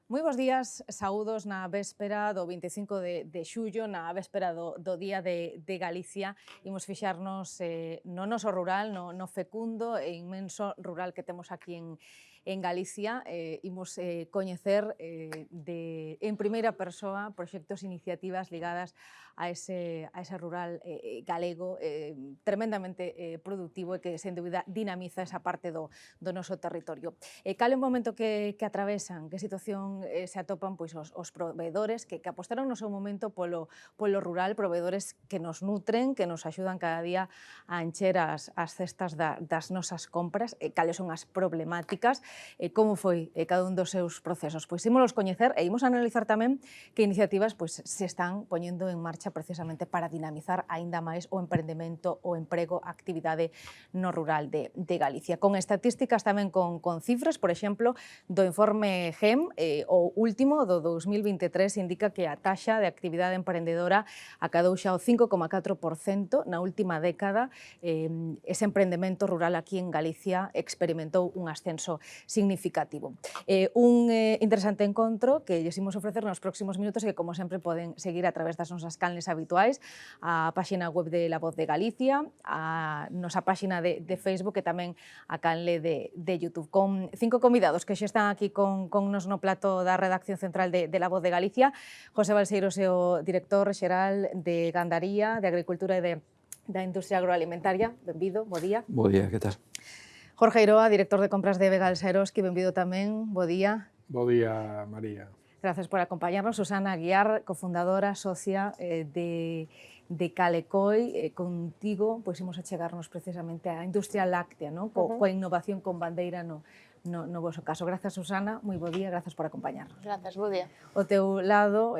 Moi bons días, saúdos na véspera do 25 de xullo, na véspera do Día de Galicia. Imos fixarnos no noso rural, no fecundo e inmenso rural que temos aquí en Galicia. Imos coñecer en primeira persoa proxectos, iniciativas ligadas a ese rural galego tremendamente productivo e que, sen dúbida, dinamiza esa parte do noso territorio. Cal é o momento que atravesan, que situación se atopan pois os proveedores que apostaron no seu momento polo rural, proveedores que nos nutren, que nos axudan cada día a encher as cestas das nosas compras, cales son as problemáticas, como foi cada un dos seus procesos. Pois ímolos coñecer e imos analizar tamén que iniciativas pois se están poñendo en marcha precisamente para dinamizar aínda máis o emprendemento, o emprego, a actividade no rural de Galicia. Con estatísticas tamén con cifras, por exemplo, do informe GEM, o último do 2023 indica que a taxa de actividade emprendedora acadou xa o 5,4% na última década. Ese emprendemento rural aquí en Galicia experimentou un ascenso significativo. Un interesante encontro que lles imos ofrecer nos próximos minutos e que, como sempre, poden seguir a través das nosas canles habituais, a páxina web de La Voz de Galicia, a nosa páxina de Facebook e tamén a canle de YouTube, con 5 convidados que xa están aquí con nos no plato da redacción central de La Voz de Galicia. José Balseiros é o director xeral de Gandaría, de Agricultura e da Industria Agroalimentaria. Benvido, bo día. Bo día, que tal? Jorge Eiroa, director de compras de Vegal Saeroski, benvido tamén, bo día. Bo día, María. Gracias por acompañarnos. Susana Aguiar, cofundadora, socia de Calecoi, contigo pois imos a chegarnos precisamente á industria láctea, non? Coa innovación con bandeira no vosso caso. Grazas, Susana, moi bo día, grazas por acompañarnos. Grazas, bo día. O teu lado,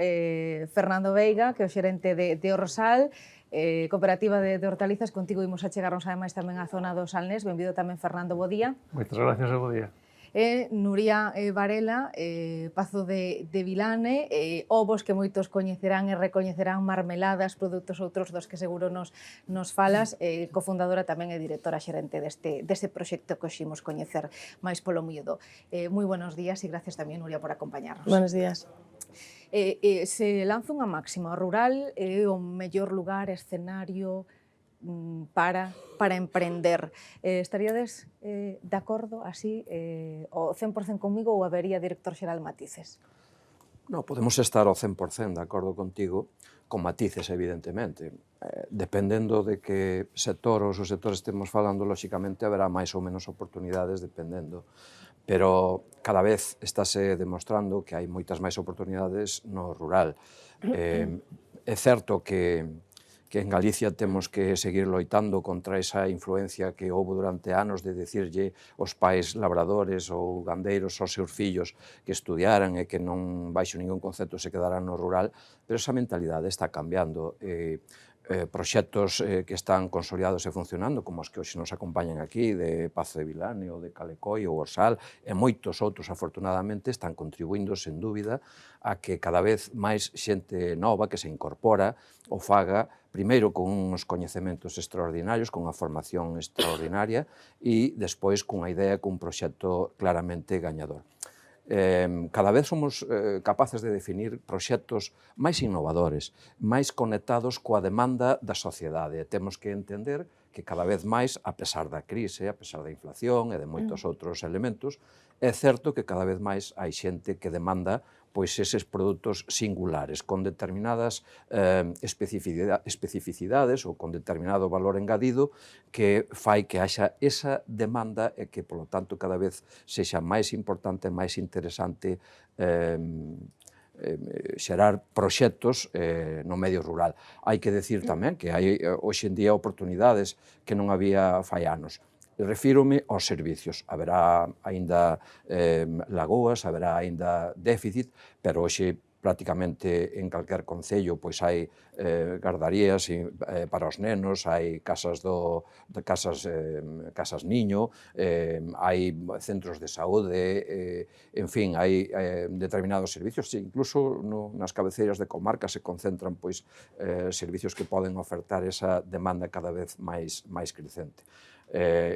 Fernando Veiga, que é o xerente de Orrosal, cooperativa de hortalizas. Contigo imos a chegarnos ademais tamén á zona do Salnés. Benvido tamén, Fernando, bo día. Moitas gracias e bo día. Nuria Varela, Pazo de Vilane, ovos que moitos coñecerán e recoñecerán, marmeladas, produtos outros dos que seguro nos falas, cofundadora tamén e directora xerente deste proxecto que ximos coñecer máis polo miúdo. Moi buenos días e gracias tamén, Nuria, por acompañarnos. Buenos días. Se lanza unha máxima, o rural é o mellor lugar, escenario para emprender. Estaríades de acordo así o 100% comigo ou habería, director xeral, matices? No, podemos estar ao 100% de acordo contigo, con matices, evidentemente. Dependendo de que sector ou subsector estemos falando, lóxicamente, haberá máis ou menos oportunidades, dependendo. Pero cada vez estáse demostrando que hai moitas máis oportunidades no rural. É certo que en Galicia temos que seguir loitando contra esa influencia que houve durante anos de dicirlle aos pais labradores ou gandeiros aos seus fillos que estudiaran e que non baixo ningún concepto se quedaran no rural, pero esa mentalidade está cambiando. Proxectos que están consolidados e funcionando, como os que hoxe nos acompañan aquí, de Pazo de Vilane, ou de Calecoi, ou Orsal, e moitos outros, afortunadamente, están contribuindo, sen dúbida, a que cada vez máis xente nova que se incorpora o faga, primeiro con uns coñecementos extraordinarios, con unha formación extraordinaria, e despois cunha idea, cun proxecto claramente gañador. Cada vez somos capaces de definir proxectos máis innovadores, máis conectados coa demanda da sociedade. Temos que entender que cada vez máis, a pesar da crise, a pesar da inflación e de moitos outros elementos, é certo que cada vez máis hai xente que demanda pois eses produtos singulares, con determinadas especificidades ou con determinado valor engadido que fai que haxa esa demanda e que, polo tanto, cada vez sexa máis importante, máis interesante xerar proxectos no medio rural. Hai que decir tamén que hai hoxe en día oportunidades que non había fai anos. Refírome aos servicios. Haberá aínda lagoas, haberá aínda déficit, pero hoxe prácticamente en calquer concello pois hai gardarías para os nenos, hai casas niño, hai centros de saúde, en fin, hai determinados servicios, incluso nas cabeceiras de comarca se concentran pois servicios que poden ofertar esa demanda cada vez máis crecente.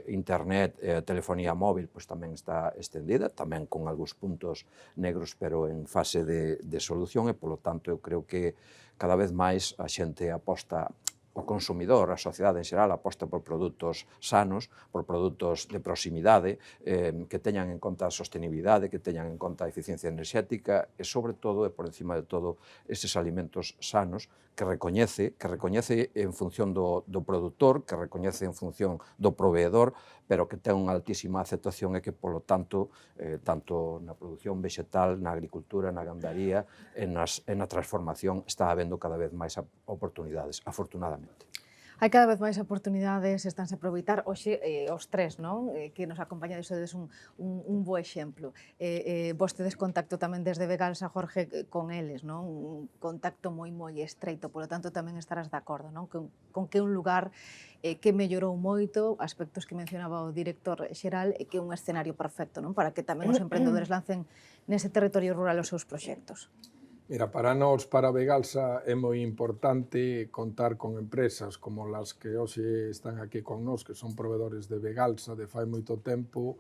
internet e telefonía móvil pois tamén está extendida, tamén con algúns puntos negros, pero en fase de solución, e polo tanto eu creo que cada vez máis a xente aposta, o consumidor, a sociedade en xeral, aposta por produtos sanos, por produtos de proximidade, que teñan en conta a sostenibilidade, que teñan en conta a eficiencia enerxética e, sobre todo, e por encima de todo, eses alimentos sanos que recoñece en función do produtor, que recoñece en función do proveedor, pero que ten unha altísima aceptación e que, polo tanto, tanto na produción vegetal, na agricultura, na gandaría e na transformación está habendo cada vez máis oportunidades, afortunadamente. Hai cada vez máis oportunidades, estanse a aproveitar. Hoxe, os tres, non? Que nos acompañades, sodes un bo exemplo. Vos tedes contacto tamén desde Vegalsa, Jorge, con eles, non? Un contacto moi estreito, polo tanto tamén estarás de acordo, non? Con que un lugar que mellorou moito, aspectos que mencionaba o director xeral, e que é un escenario perfecto, non? Para que tamén os emprendedores lancen nese territorio rural os seus proxectos. Mira, para nós, para Vegalsa, é moi importante contar con empresas como las que hoxe están aquí con nós, que son proveedores de Vegalsa de fai moito tempo,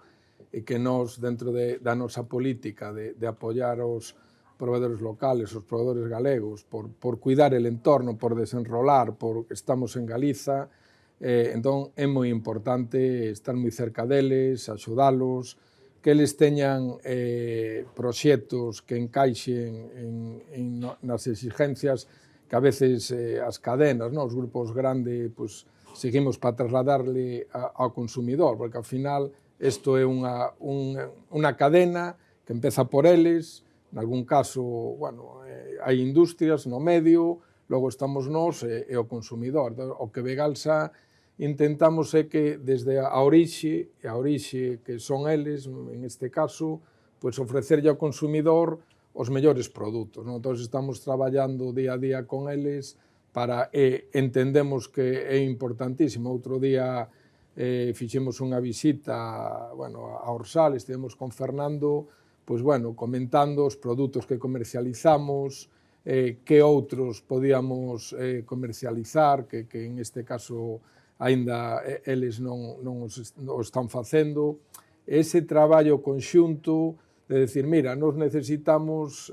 e que nós, dentro da nosa política de apoiar os proveedores locales, os proveedores galegos, por cuidar el entorno, por desenrolar, porque estamos en Galiza, entón é moi importante estar moi cerca deles, axudalos, que eles teñan proxectos que encaixen nas exigencias que a veces as cadenas, os grupos grandes, seguimos para trasladarle ao consumidor, porque ao final isto é unha cadena que empeza por eles, en algún caso, hai industrias no medio, logo estamos nós e o consumidor. O que Vegalsa intentamos é que desde a orixe que son eles, en este caso, ofrecerlle ao consumidor os mellores produtos. Entón, estamos traballando día a día con eles para entendemos que é importantísimo. Outro día fixemos unha visita a Orsal, estivemos con Fernando, comentando os produtos que comercializamos, que outros podíamos comercializar, que en este caso aínda eles non o están facendo. Ese traballo conxunto de decir, mira, nos necesitamos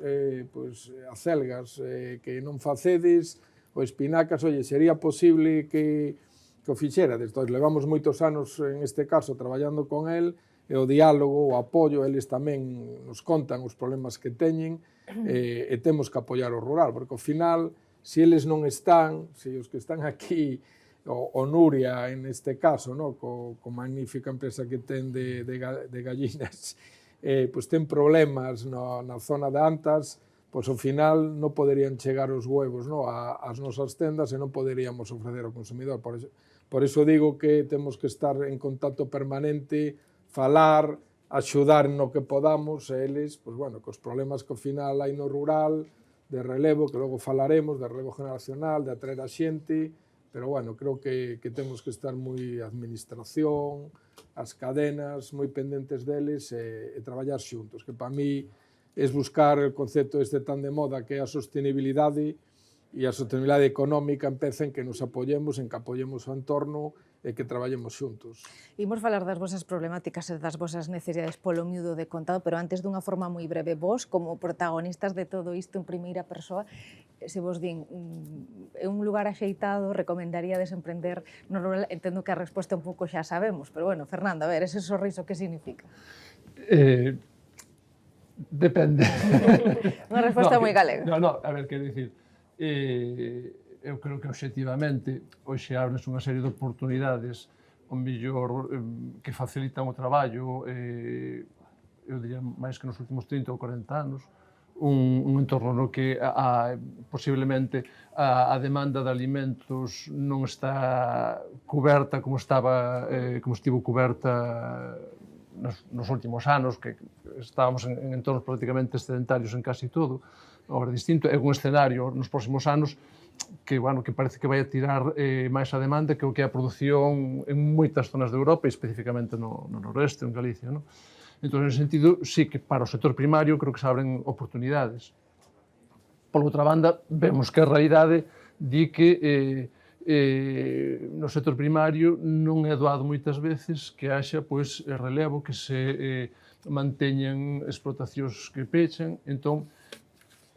acelgas que non facedes, ou espinacas, oye, sería posible que o fixerades. Entón, levamos moitos anos, en este caso, traballando con el, e o diálogo, o apoio, eles tamén nos contan os problemas que teñen, e temos que apoiar o rural, porque ao final, se eles non están, se os que están aquí, o Nuria, en este caso, co magnífica empresa que ten de gallinas, ten problemas na zona de Antas, ao final non poderían chegar os huevos ás nosas tendas e non poderíamos ofrecer ao consumidor. Por iso digo que temos que estar en contacto permanente, falar, axudar no que podamos, e eles, cos problemas que ao final hai no rural, de relevo, que logo falaremos, de relevo generacional, de atraer a xente, pero, creo que temos que estar moi administración, as cadenas, moi pendentes deles e traballar xuntos, que para mí é buscar o concepto este tan de moda que é a sostenibilidade, e a sostenibilidade económica empeza en que nos apoyemos, en que apoyemos o entorno e que traballemos xuntos. Imos falar das vosas problemáticas e das vosas necesidades polo miúdo de contado, pero antes dunha forma moi breve, vos, como protagonistas de todo isto en primeira persoa, se vos din, é un lugar axeitado, recomendaríades emprender no rural? Entendo que a resposta un pouco xa sabemos, pero, Fernando, a ver, ese sorriso, que significa? Depende. Unha resposta moi galega. A ver, quero dicir, eu creo que obxectivamente hoxe abres unha serie de oportunidades o mellor que facilitan o traballo, eu diría máis que nos últimos 30 ou 40 anos, un entorno no que posiblemente a demanda de alimentos non está cuberta como estivo cuberta nos últimos anos, que estábamos en entornos prácticamente excedentarios en casi todo. Agora, distinto, é un escenario nos próximos anos que parece que vai a tirar máis a demanda que o que é a produción en moitas zonas de Europa, e especificamente no noroeste, en Galicia. Entón, en ese sentido, sí que para o sector primario creo que se abren oportunidades. Por outra banda, vemos que a realidade di que no sector primario non é doado moitas veces que haxa relevo, que se manteñan explotacións que pechan. Entón,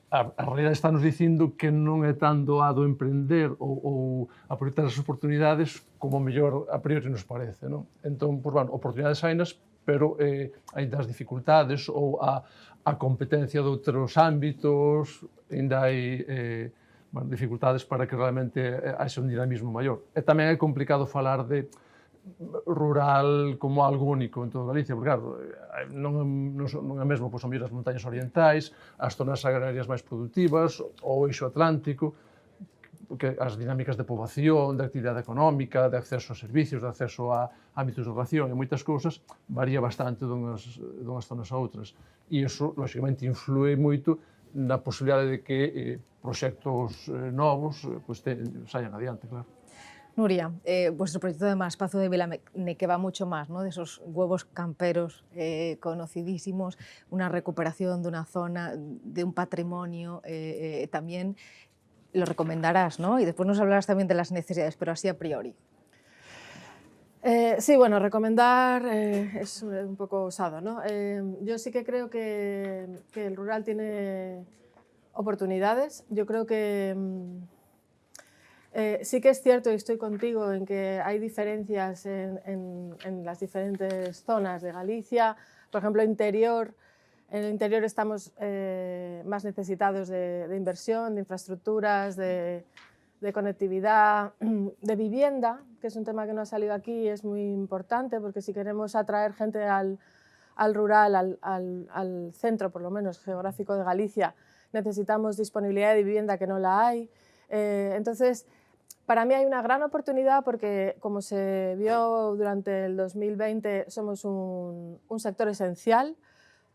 a realidade está nos dicindo que non é tan doado emprender ou aproveitar as oportunidades como mellor a priori nos parece, non? Entón, oportunidades hainas, pero ainda as dificultades ou a competencia de outros ámbitos, ainda hai dificultades para que realmente haxa un dinamismo maior. E tamén é complicado falar de rural como algo único en toda Galicia, porque claro, non é mesmo as montañas orientais, as zonas agrarias máis productivas, o eixo atlántico, que as dinámicas de poboación, de actividade económica, de acceso a servicios, de acceso a ámbitos de relación e moitas cousas, varía bastante dunhas zonas a outras. E iso, lógicamente, influe moito na posibilidade de que proxectos novos saian adiante, claro. Nuria, vuestro proyecto de Maspazo de Vilaneque va mucho más, ¿no? De esos huevos camperos conocidísimos, una recuperación de una zona, de un patrimonio, también lo recomendarás, ¿no? Y después nos hablarás también de las necesidades, pero así a priori. Sí, bueno, recomendar es un poco osado, ¿no? Yo sí que creo que el rural tiene oportunidades. Yo creo que sí que es cierto, y estoy contigo, en que hay diferencias en las diferentes zonas de Galicia. Por ejemplo, en el interior estamos más necesitados de inversión, de infraestructuras, de conectividad, de vivienda, que es un tema que no ha salido aquí y es muy importante, porque si queremos atraer gente al rural, al centro, por lo menos geográfico de Galicia, necesitamos disponibilidad de vivienda, que no la hay. Entonces, para mí hay una gran oportunidad porque, como se vio durante el 2020, somos un sector esencial.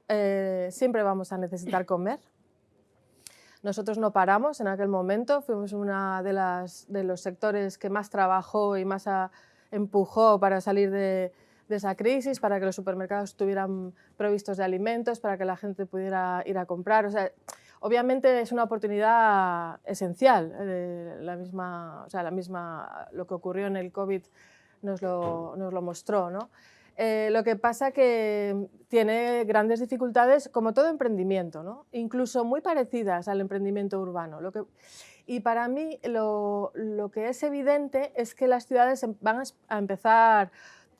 Siempre vamos a necesitar comer. Nosotros no paramos en aquel momento, fuimos uno de los sectores que más trabajó y más empujó para salir de esa crisis, para que los supermercados estuvieran provistos de alimentos, para que la gente pudiera ir a comprar. O sea, obviamente es una oportunidad esencial. Lo que ocurrió en el COVID nos lo mostró, ¿no? Lo que pasa que tiene grandes dificultades, como todo emprendimiento, ¿no? Incluso muy parecidas al emprendimiento urbano. Y para mí lo que es evidente es que las ciudades van a empezar.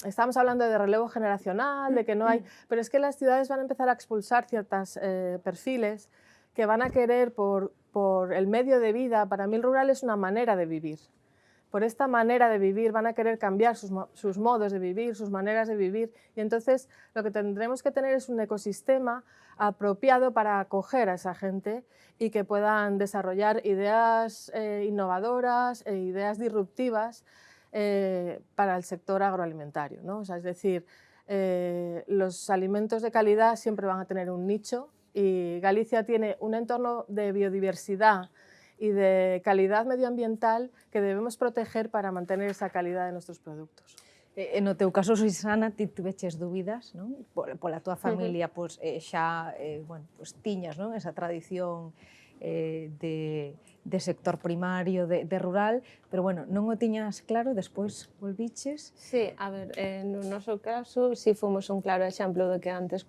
Estamos hablando de relevo generacional, de que no hay, pero es que las ciudades van a empezar a expulsar ciertos perfiles que van a querer por el medio de vida. Para mí el rural es una manera de vivir. Por esta manera de vivir van a querer cambiar sus modos de vivir, sus maneras de vivir, y entonces lo que tendremos que tener es un ecosistema apropiado para acoger a esa gente y que puedan desarrollar ideas innovadoras e ideas disruptivas para el sector agroalimentario, ¿no? O sea, es decir, los alimentos de calidad siempre van a tener un nicho, y Galicia tiene un entorno de biodiversidad y de calidad medioambiental que debemos proteger para mantener esa calidad de nuestros productos. No teu caso, Susana, ti tiveches dúbidas, non? Pola tua familia, pois, xa tiñas, non? Esa tradición de sector primario, de rural, pero bueno, non o tiñas claro, despois volviches? Sí, a ver, no noso caso, si fomos un claro exemplo do que antes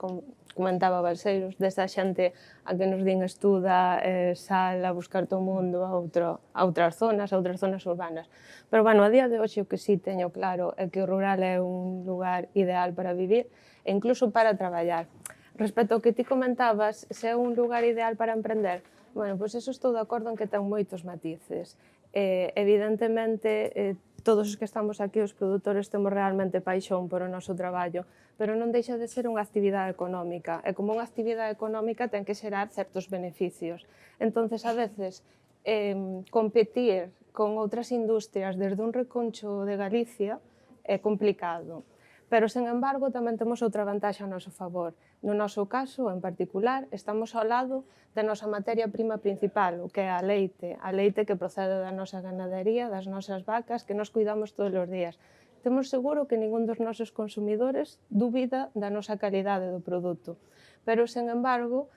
comentaba Balseiros, desa xente a que nos din estuda, sal a buscar o mundo a outras zonas urbanas. Pero, bueno, a día de hoxe o que sí teño claro é que o rural é un lugar ideal para vivir e incluso para traballar. Respecto ao que ti comentabas, se é un lugar ideal para emprender, bueno, pois eso estou de acordo en que ten moitos matices. Evidentemente, todos os que estamos aquí, os produtores, temos realmente paixón por o noso traballo, pero non deixa de ser unha actividade económica, e como unha actividade económica ten que xerar certos beneficios. Entonces, a veces, competir con outras industrias desde un reconcho de Galicia é complicado. Pero, sen embargo, tamén temos outra vantaxe a noso favor. No noso caso, en particular, estamos ao lado da nosa materia prima principal, o que é a leite que procede da nosa ganadería, das nosas vacas, que nos cuidamos todos os días. Temos seguro que ningún dos nosos consumidores dúbida da nosa calidade do produto. Pero, sen embargo,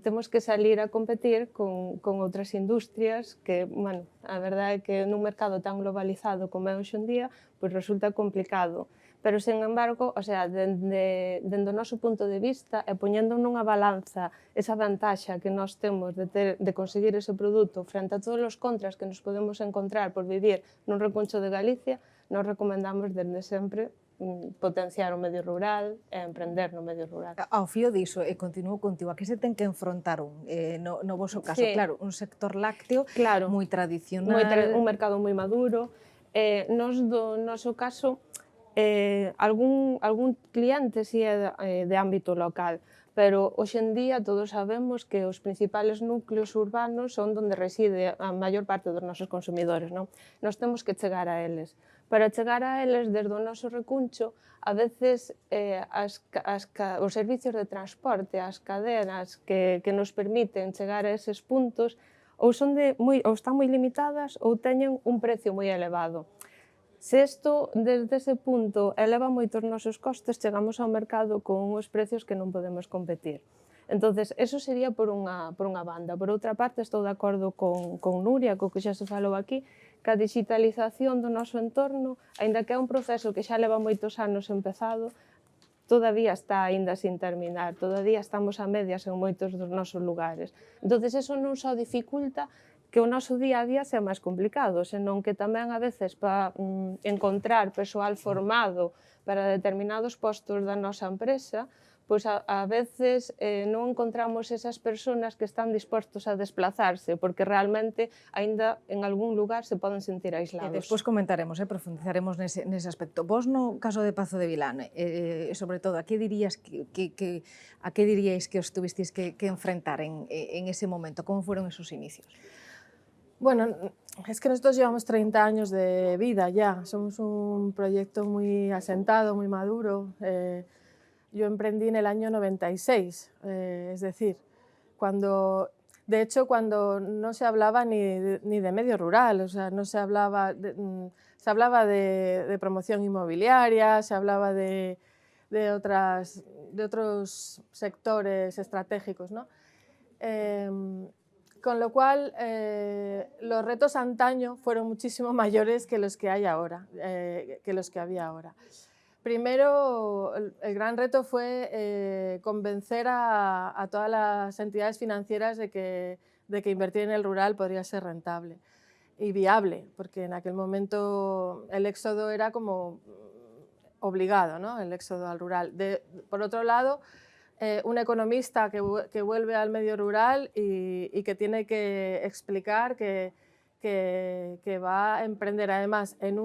temos que salir a competir con outras industrias que, bueno, a verdade é que nun mercado tan globalizado como é hoxe en día, pois resulta complicado. Pero, sen embargo, o sea, dende o noso punto de vista e poñendo nunha balanza esa vantaxa que nós temos de conseguir ese produto frente a todos os contras que nos podemos encontrar por vivir nun recuncho de Galicia, nós recomendamos desde sempre potenciar o medio rural e emprender no medio rural. Ao fío diso, e continuo contigo, a que se ten que enfrontar no voso caso? Sí. Claro, un sector lácteo Claro. moi tradicional. Un mercado moi maduro. Nos, do noso caso, algún cliente si é de ámbito local, pero hoxe en día todos sabemos que os principales núcleos urbanos son onde reside a maior parte dos nosos consumidores, non? Nos temos que chegar a eles. Para chegar a eles, desde o noso recuncho, a veces os servicios de transporte, as cadenas que nos permiten chegar a eses puntos, ou están moi limitadas ou teñen un precio moi elevado. Se isto, desde ese punto, eleva moito os nosos costes, chegamos ao mercado con uns precios que non podemos competir. Entonces, eso sería por unha banda. Por outra parte, estou de acordo con Nuria, co que xa se falou aquí, que a digitalización do noso entorno, aínda que é un proceso que xa leva moitos anos empezado, todavía está aínda sin terminar, todavía estamos a medias en moitos dos nosos lugares. Entonces, eso non só dificulta que o noso día a día sea máis complicado, senón que tamén a veces para encontrar persoal formado para determinados postos da nosa empresa, pois a veces non encontramos esas persoas que están dispostos a desplazarse, porque realmente aínda en algún lugar se poden sentir aislados. Despois comentaremos, profundizaremos nese aspecto. Vos no caso de Pazo de Vilán, sobre todo, a que diríais que os tuvisteis que enfrentar en ese momento? Como foron esos inicios? Bueno, es que nosotros llevamos 30 años de vida ya, somos un proyecto muy asentado, muy maduro. Yo emprendí en el año 96, es decir, cuando no se hablaba ni de medio rural, o sea, no se hablaba, se hablaba de promoción inmobiliaria, se hablaba de otros sectores estratégicos, ¿no? Con lo cual, los retos antaño fueron muchísimo mayores que los que hay ahora, había ahora. Primero, el gran reto fue convencer a todas las entidades financieras de que invertir en el rural podría ser rentable y viable, porque en aquel momento el éxodo era como obligado, ¿no? El éxodo al rural. Por otro lado, un economista que vuelve al medio rural y que tiene que explicar que va a emprender además en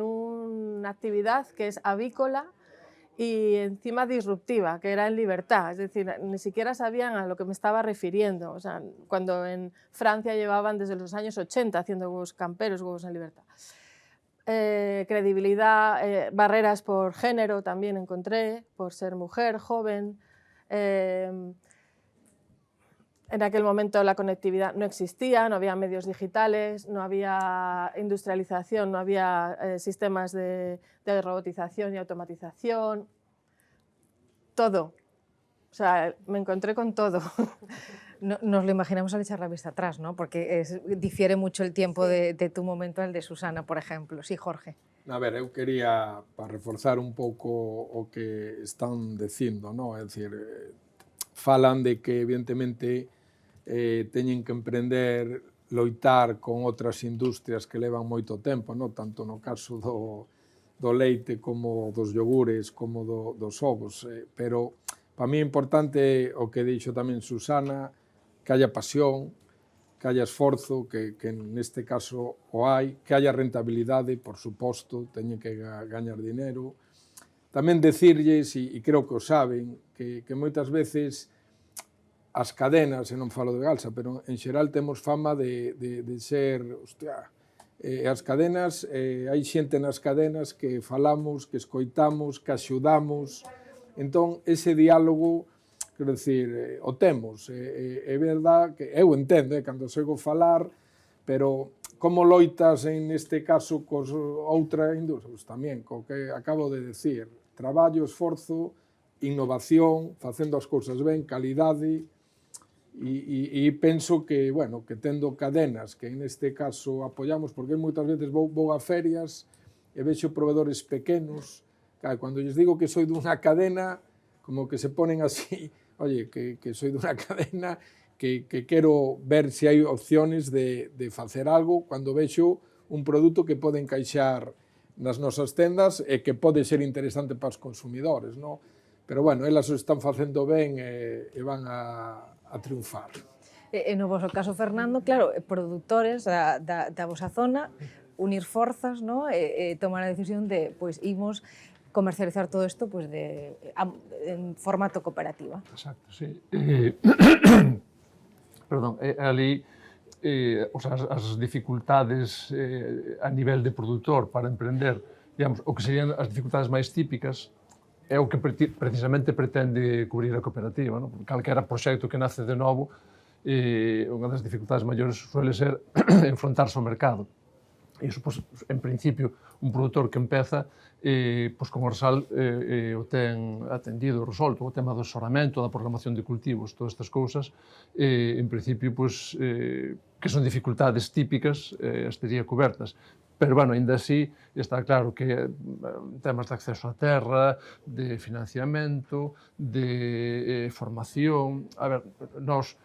una actividad que es avícola y encima disruptiva, que era en libertad, es decir, ni siquiera sabían a lo que me estaba refiriendo, o sea, cuando en Francia llevaban desde los años 80 haciendo huevos camperos, huevos en libertad. Credibilidad, barreras por género también encontré, por ser mujer, joven. En aquel momento la conectividad no existía, no había medios digitales, no había industrialización, no había sistemas de robotización y automatización, todo. O sea, me encontré con todo. Nos lo imaginamos al echar la vista atrás, ¿no? Porque difiere mucho el tiempo de tu momento al de Susana, por ejemplo. Sí, Jorge. A ver, eu quería, para reforzar un pouco o que están dicindo, no? É dicir, falan de que, evidentemente, teñen que emprender, loitar con outras industrias que levan moito tempo, no? Tanto no caso do leite como dos yogures, como dos ovos. Pero, para mí é importante o que dixo tamén Susana, que haya pasión, que haya esforzo, que neste caso o hai, que haya rentabilidade, por suposto, teñen que gañar dinero. Tamén decirlles, e creo que o saben, que moitas veces as cadenas, e non falo de Galsa, pero en xeral temos fama de ser, hostia, as cadenas, hai xente nas cadenas que falamos, que escoitamos, que axudamos. Entón, ese diálogo, quero dicir, o temos. É verdad que eu entendo, cando soigo falar, pero como loitas neste caso cos outra industria? Pues tamén, co que acabo de decir, traballo, esforzo, innovación, facendo as cousas ben, calidade. E penso que, bueno, que tendo cadenas, que neste caso apoyamos, porque moitas veces vou a ferias e vexo proveedores pequenos, claro, cando lles digo que soy dunha cadena, como que se ponen así, oye, que soy dunha cadena, que quero ver se hai opciones de facer algo cando vexo un produto que pode encaixar nas nosas tendas e que pode ser interesante para os consumidores, non? Pero, bueno, elas o están facendo ben e van a triunfar. E no vosso caso, Fernando, claro, produtores da vosa zona, unir forzas, no? E tomar a decisión de, pois, imos comercializar todo isto pois, en formato cooperativa. Exacto, sí. Perdón, ali as dificultades a nivel de produtor para emprender, digamos, o que serían as dificultades máis típicas, é o que precisamente pretende cubrir a cooperativa, non? Calquera proxecto que nace de novo, unha das dificultades maiores suele ser enfrontarse ao mercado. E iso, pues, en principio, un produtor que empeza, pues, con Orsal o ten atendido, resolto, o tema do asesoramento, da programación de cultivos, todas estas cousas, en principio, pues, que son dificultades típicas, as tería cobertas. Pero, bueno, ainda así, está claro que temas de acceso á terra, de financiamento, de formación... A ver, nós,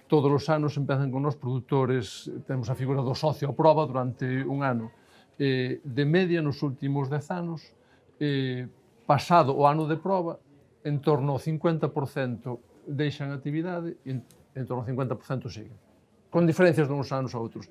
todos os anos empezan con nós produtores, temos a figura do socio a proba durante un ano. De media, nos últimos 10 anos, pasado o ano de proba, en torno ao 50% deixan actividade e en torno ao 50% siguen. Con diferencias de uns anos a outros.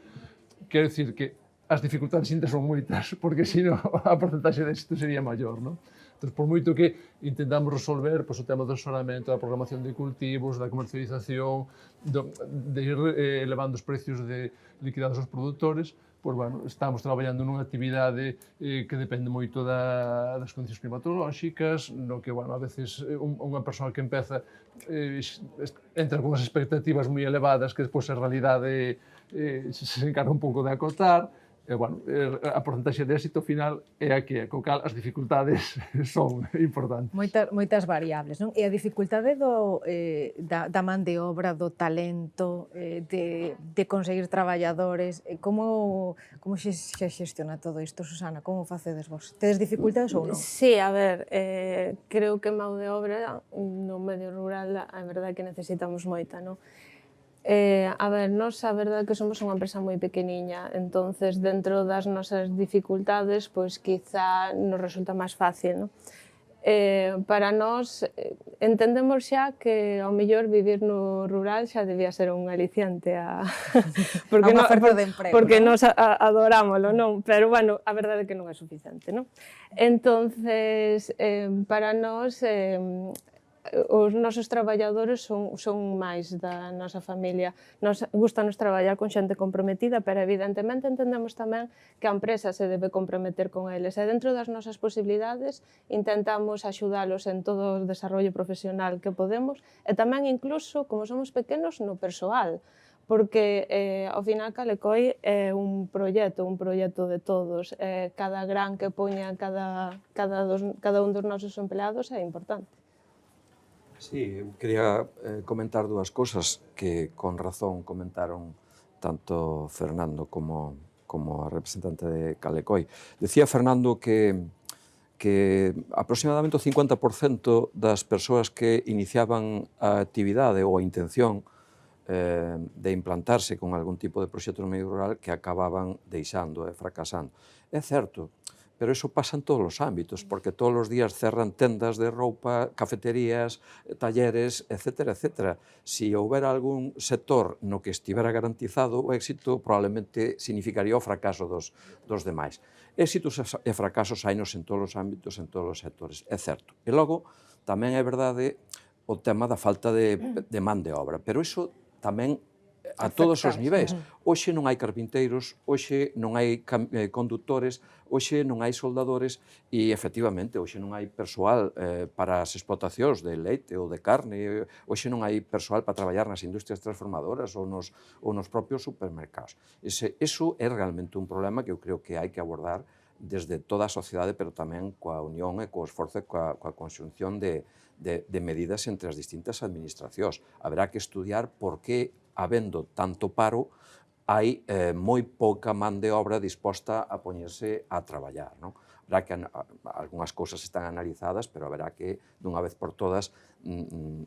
Quero dicir que as dificultades ainda son moitas, porque senón a porcentaxe de éxito sería maior, non? Entón, por moito que intentamos resolver o tema do asesoramento, da programación de cultivos, da comercialización, de ir elevando os precios de liquidados aos produtores, pois, bueno, estamos traballando nunha actividade que depende moito das condicións climatolóxicas, no que, bueno, a veces unha persoa que empeza entra con as expectativas moi elevadas que despois a realidade se encarga un pouco de acotar. Bueno, a porcentaxe de éxito final é a que é, co cal as dificultades son importantes. Moitas variables, non? E a dificultade da man de obra, do talento, de conseguir traballadores, como se xestiona todo isto, Susana? Como facedes vos? Tedes dificultades ou non? Sí, a ver, creo que man de obra no medio rural a verdade que necesitamos moita, non? A ver, nós a verdade que somos unha empresa moi pequeniña, entonces dentro das nosas dificultades, pois quizá nos resulta máis fácil, non? Para nós, entendemos xa que ao mellor vivir no rural xa debía ser un aliciente porque unha oferta de emprego, porque nos adorámoslo, non? Pero, bueno, a verdade é que non é suficiente, non? Entonces, para nós, os nosos traballadores son máis da nosa familia. Gustanos traballar con xente comprometida, pero evidentemente entendemos tamén que a empresa se debe comprometer con eles. E dentro das nosas posibilidades intentamos axudalos en todo o desarrollo profesional que podemos e tamén incluso, como somos pequenos, no persoal. Porque ao final Calecoi é un proxecto de todos. Cada gran que poña cada un dos nosos empleados é importante. Sí, quería comentar dúas cosas que con razón comentaron tanto Fernando como a representante de Calecoi. Decía Fernando que aproximadamente o 50% das persoas que iniciaban a actividade ou a intención de implantarse con algún tipo de proxecto no medio rural que acababan deixando e fracasando. É certo, pero iso pasa en todos os ámbitos, porque todos os días cerran tendas de roupa, cafeterías, talleres, etc. etc. Si houber algún sector no que estivera garantizado o éxito, probablemente significaría o fracaso dos demais. Éxitos e fracasos hainos en todos os ámbitos, en todos os sectores, é certo. E logo, tamén é verdade o tema da falta de man de obra, pero iso tamén a todos os niveis. Hoxe non hai carpinteiros, hoxe non hai condutores, hoxe non hai soldadores e, efectivamente, hoxe non hai persoal para as explotacións de leite ou de carne, hoxe non hai persoal para traballar nas industrias transformadoras ou nos propios supermercados. Iso é realmente un problema que eu creo que hai que abordar desde toda a sociedade, pero tamén coa unión e co esforzo e coa conxunción de medidas entre as distintas administracións. Haberá que estudiar por que, habendo tanto paro, hai moi pouca man de obra disposta a poñerse a traballar, non? Habrá que, algunhas cousas están analizadas, pero haberá que, dunha vez por todas,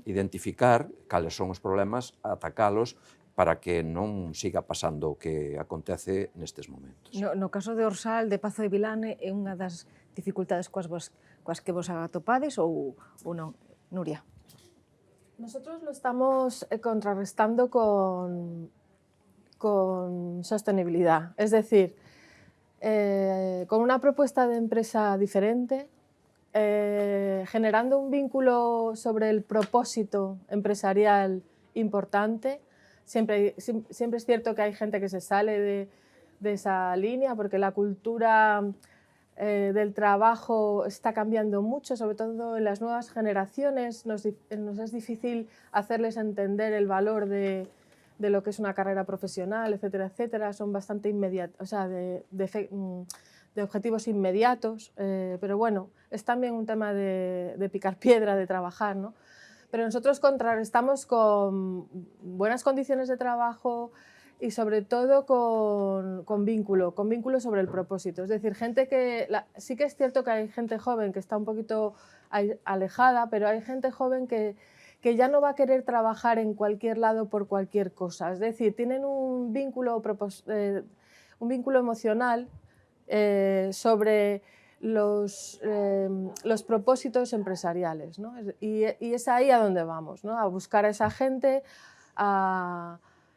identificar cales son os problemas, atacalos, para que non siga pasando o que acontece nestes momentos. No caso de Orsal, de Pazo de Vilane, é unha das dificultades coas que vos atopades ou non? Nuria. Nosotros lo estamos contrarrestando con sostenibilidad, es decir, con una propuesta de empresa diferente, generando un vínculo sobre el propósito empresarial importante. Siempre es cierto que hay gente que se sale de esa línea porque la cultura del trabajo está cambiando mucho, sobre todo en las nuevas generaciones. Nos es difícil hacerles entender el valor de lo que es una carrera profesional, etcétera, etcétera. Son bastante inmediatos, o sea, de objetivos inmediatos, pero bueno, es también un tema de picar piedra, de trabajar, ¿no? Pero nosotros contrarrestamos con buenas condiciones de trabajo y sobre todo con vínculo sobre el propósito. Es decir, gente que... sí que es cierto que hay gente joven que está un poquito alejada, pero hay gente joven que ya no va a querer trabajar en cualquier lado por cualquier cosa. Es decir, tienen un vínculo emocional sobre los propósitos empresariales, ¿no? Y es ahí a donde vamos, ¿no? A buscar a esa gente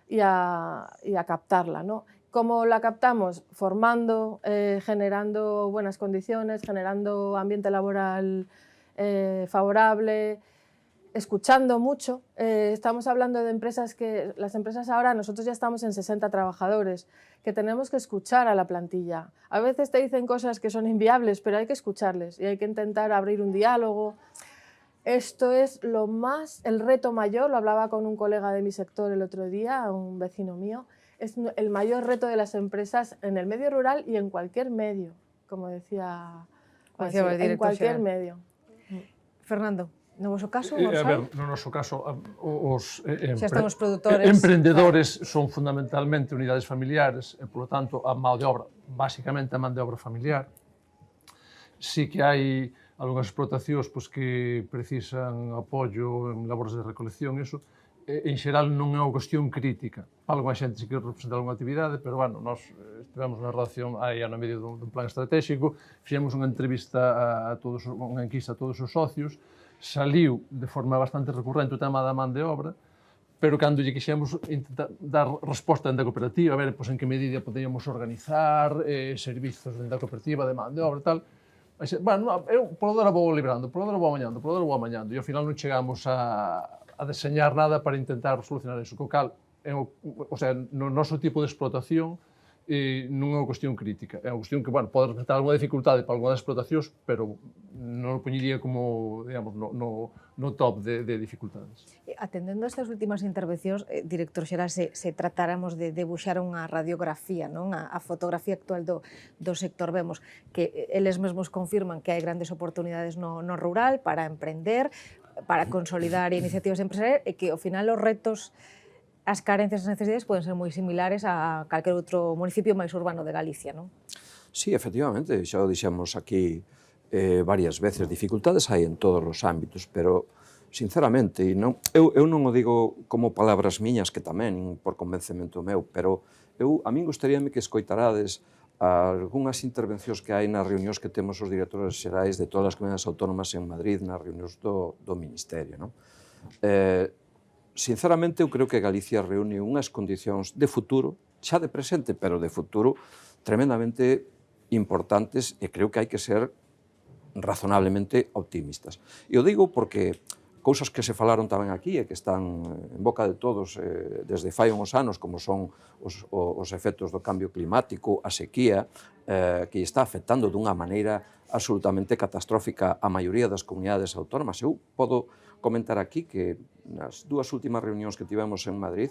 y a captarla, ¿no? ¿Cómo la captamos? Formando, generando buenas condiciones, generando ambiente laboral favorable, escuchando mucho. Estamos hablando de empresas que, las empresas ahora, nosotros ya estamos en 60 trabajadores, que tenemos que escuchar a la plantilla. A veces te dicen cosas que son inviables, pero hay que escucharles y hay que intentar abrir un diálogo. Esto es el reto mayor, lo hablaba con un colega de mi sector el otro día, un vecino mío, es el mayor reto de las empresas en el medio rural y en cualquier medio, como decía en cualquier medio. Fernando. No vosso caso, A ver, Orsal? no noso caso, os Xa están os produtores. emprendedores son fundamentalmente unidades familiares e, polo tanto, a mão de obra, basicamente a man de obra familiar. Sí que hai algunhas explotacións que precisan apoio en labores de recolección, iso, en xeral non é unha cuestión crítica. Algo a xente se quere representar algunha actividade, pero, bueno, nós estivemos na redacción aí ano medio dun plan estratégico, fixemos unha entrevista unha enquista a todos os socios, saliu de forma bastante recurrente o tema da man de obra, pero cando lle quixemos intentar dar resposta dentro da cooperativa, a ver en que medida poderíamos organizar servizos dentro da cooperativa de man de obra e tal, bueno, eu polo dora vou librando, polo dora vou amañando, e ao final non chegamos a deseñar nada para intentar solucionar iso, co cal, o sea, no noso tipo de explotación, non é unha cuestión crítica. É unha cuestión que, bueno, pode representar alguna dificultade para algunhas explotacións, pero non o poñería como, digamos, no top de dificultades. Atendendo a estas últimas intervencións, director xeral, se tratáramos de debuxar unha radiografía, non? A fotografía actual do sector, vemos que eles mesmos confirman que hai grandes oportunidades no rural para emprender, para consolidar iniciativas empresariales e que, ao final, os retos, as carencias e as necesidades poden ser moi similares a calquer outro municipio máis urbano de Galicia, non? Sí, efectivamente, xa o dixemos aquí varias veces, dificultades hai en todos os ámbitos, pero, sinceramente, eu non o digo como palabras miñas, que tamén, por convencemento meu, pero a min gustaríame que escoitarades algunhas intervencións que hai nas reunións que temos os directores xerais de todas as comunidades autónomas en Madrid, nas reunións do Ministerio, non? Sinceramente, eu creo que Galicia reúne unhas condicións de futuro, xa de presente, pero de futuro, tremendamente importantes e creo que hai que ser razonablemente optimistas. E o digo porque cousas que se falaron tamén aquí e que están en boca de todos desde fai uns anos, como son os efectos do cambio climático, a sequía, que está afectando dunha maneira absolutamente catastrófica a maioría das comunidades autónomas. Eu podo comentar aquí que nas dúas últimas reunións que tivemos en Madrid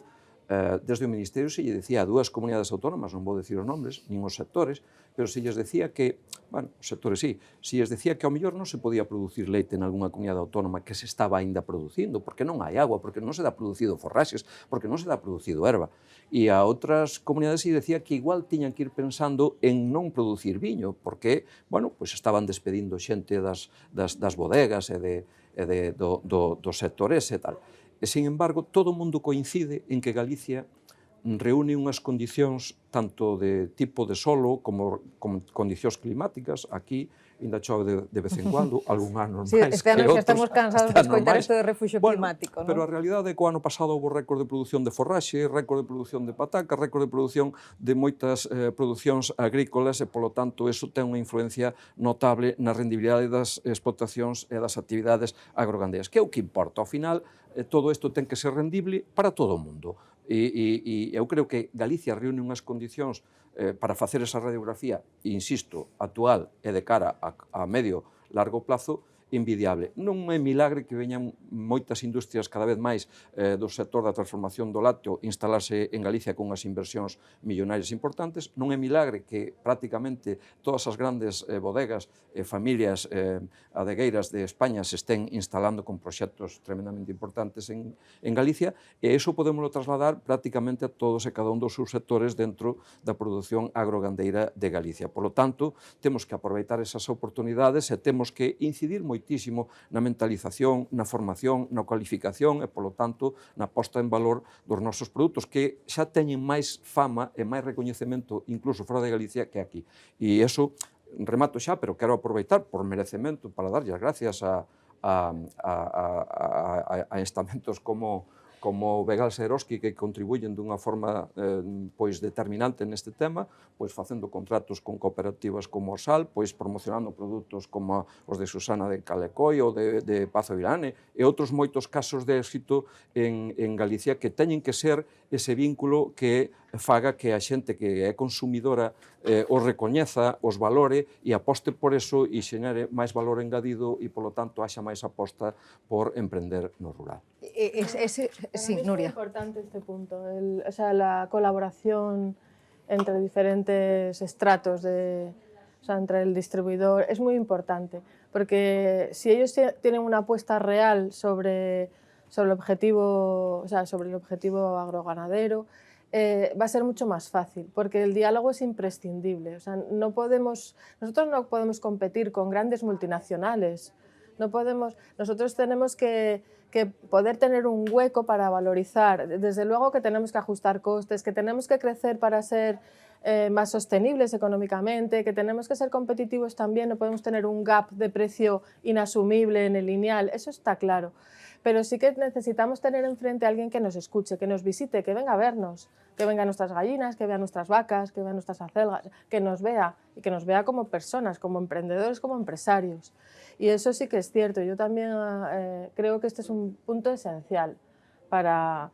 desde o Ministerio se lle decía a dúas comunidades autónomas, non vou decir os nombres, nin os sectores, pero se lles decía que, bueno, os sectores sí, se lles decía que ao mellor non se podía producir leite en algunha comunidade autónoma que se estaba aínda producindo, porque non hai agua, porque non se dá producido forraxes, porque non se dá producido erva. E a outras comunidades se decía que igual tiñan que ir pensando en non producir viño, porque, bueno, pois estaban despedindo xente das bodegas e dos sectores e tal. E, sin embargo, todo o mundo coincide en que Galicia reúne unhas condicións tanto de tipo de solo como condicións climáticas. Aquí ainda chove de vez en cuando, algún ano Sí, máis este ano que outros. que estamos cansados de escoitar isto de refuxio climático, Pero a non? realidade é que o ano pasado houve récord de produción de forraxe, récord de produción de patata, récord de produción de moitas producións agrícolas e, polo tanto, eso ten unha influencia notable na rendibilidade das explotacións e das actividades agrogandeiras. Que é o que importa? Ao final, todo isto ten que ser rendible para todo o mundo. E eu creo que Galicia reúne unhas condicións para facer esa radiografía, insisto, actual e de cara a medio largo plazo, envidiable. Non é milagre que veñan moitas industrias cada vez máis do sector da transformación do lácteo instalarse en Galicia con unhas inversións millonarias importantes. Non é milagre que prácticamente todas as grandes bodegas e familias adegueiras de España se estén instalando con proxectos tremendamente importantes en Galicia, e iso podemos trasladar prácticamente a todos e cada un dos subsectores dentro da produción agrogandeira de Galicia. Por lo tanto, temos que aproveitar esas oportunidades e temos que incidir moitísimo na mentalización, na formación, na cualificación e, polo tanto, na posta en valor dos nosos produtos, que xa teñen máis fama e máis recoñecemento, incluso fora de Galicia, que aquí. E iso, remato xa, pero quero aproveitar por merecemento para darlle as gracias a estamentos como Begalsa e Eroski, que contribuyen dunha forma pois determinante neste tema, pois facendo contratos con cooperativas como Orsal, pois promocionando produtos como os de Susana de Calecoi ou de Pazo Virane e outros moitos casos de éxito en Galicia que teñen que ser ese vínculo que faga que a xente que é consumidora os recoñeza, os valore e aposte por eso e xenere máis valor engadido e, polo tanto, haxa máis aposta por emprender no rural. Sí, Es muy Nuria. importante este punto, o sea, la colaboración entre diferentes estratos, o sea, entre el distribuidor, es muy importante, porque si ellos tienen una apuesta real sobre el objetivo, o sea, sobre el objetivo agroganadero, va a ser mucho más fácil, porque el diálogo es imprescindible. O sea, nosotros no podemos competir con grandes multinacionales. Nosotros tenemos que poder tener un hueco para valorizar. Desde luego que tenemos que ajustar costes, que tenemos que crecer para ser más sostenibles económicamente, que tenemos que ser competitivos también, no podemos tener un gap de precio inasumible en el lineal, eso está claro. Pero sí que necesitamos tener enfrente a alguien que nos escuche, que nos visite, que venga a vernos, que venga a nuestras gallinas, que vea nuestras vacas, que vea nuestras acelgas, que nos vea, y que nos vea como personas, como emprendedores, como empresarios. Y eso sí que es cierto. Yo también creo que este es un punto esencial para